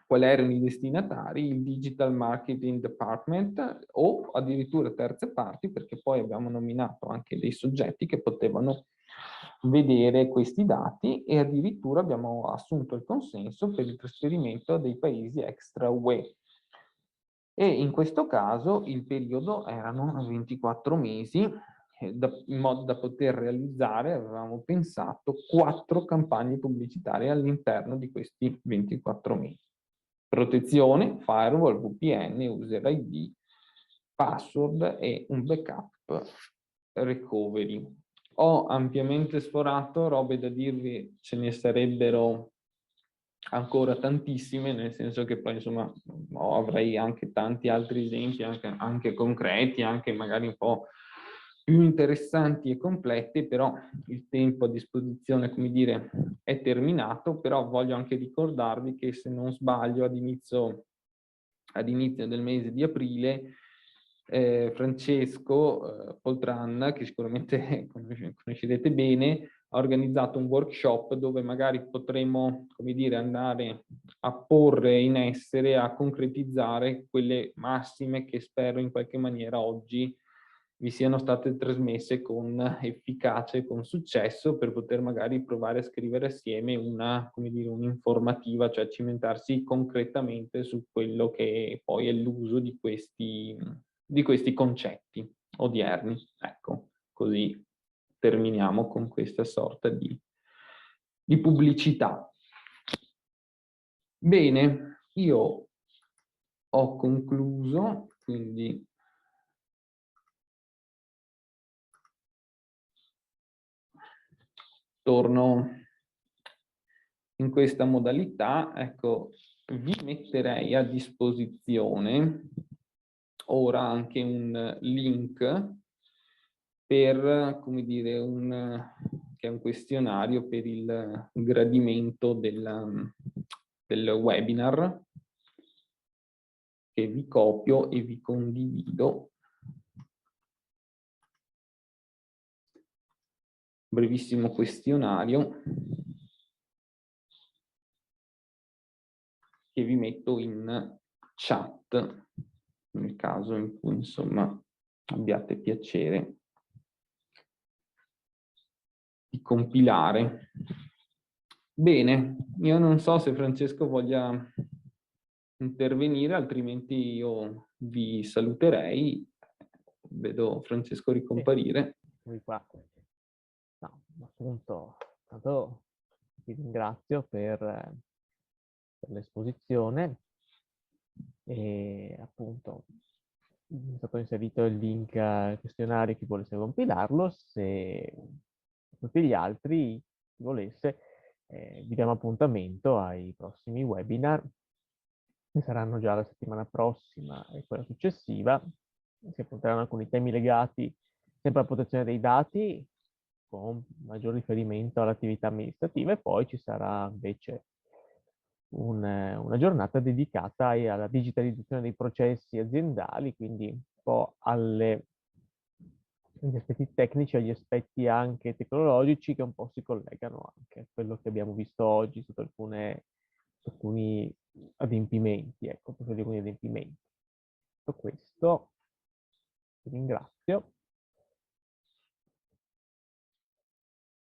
Quali erano i destinatari? Il Digital Marketing Department o addirittura terze parti, perché poi abbiamo nominato anche dei soggetti che potevano vedere questi dati, e addirittura abbiamo assunto il consenso per il trasferimento dei paesi extra UE. E in questo caso il periodo erano 24 mesi, in modo da poter realizzare, avevamo pensato, 4 campagne pubblicitarie all'interno di questi 24 mesi. Protezione, firewall, VPN, user ID, password e un backup recovery. Ho ampiamente sforato, robe da dirvi ce ne sarebbero ancora tantissime, nel senso che poi insomma avrei anche tanti altri esempi, anche concreti, anche magari un po' più interessanti e completi, però il tempo a disposizione, come dire, è terminato. Però voglio anche ricordarvi che, se non sbaglio, ad inizio del mese di aprile, Francesco Poltran, che sicuramente conoscerete bene, ha organizzato un workshop dove magari potremo, come dire, andare a porre in essere, a concretizzare quelle massime che spero in qualche maniera oggi vi siano state trasmesse con efficacia e con successo, per poter magari provare a scrivere assieme come dire, un'informativa, cioè cimentarsi concretamente su quello che poi è l'uso di questi concetti odierni. Ecco, così terminiamo con questa sorta di pubblicità. Bene, io ho concluso, quindi torno in questa modalità. Ecco, vi metterei a disposizione ora anche un link per, come dire, che è un questionario per il gradimento del webinar, che vi copio e vi condivido. Brevissimo questionario che vi metto in chat, nel caso in cui, insomma, abbiate piacere di compilare. Bene, io non so se Francesco voglia intervenire, altrimenti io vi saluterei. Vedo Francesco ricomparire. Qui qua. No, appunto, tanto vi ringrazio per l'esposizione e appunto è stato inserito il link al questionario chi volesse compilarlo, se tutti gli altri, chi volesse, vi diamo appuntamento ai prossimi webinar, che saranno già la settimana prossima e quella successiva. Si affronteranno alcuni temi legati sempre alla protezione dei dati, con maggior riferimento all'attività amministrativa, e poi ci sarà invece una giornata dedicata alla digitalizzazione dei processi aziendali, quindi un po' agli aspetti tecnici, agli aspetti anche tecnologici, che un po' si collegano anche a quello che abbiamo visto oggi sotto alcuni adempimenti, ecco, per alcuni adempimenti. Detto questo, vi ringrazio.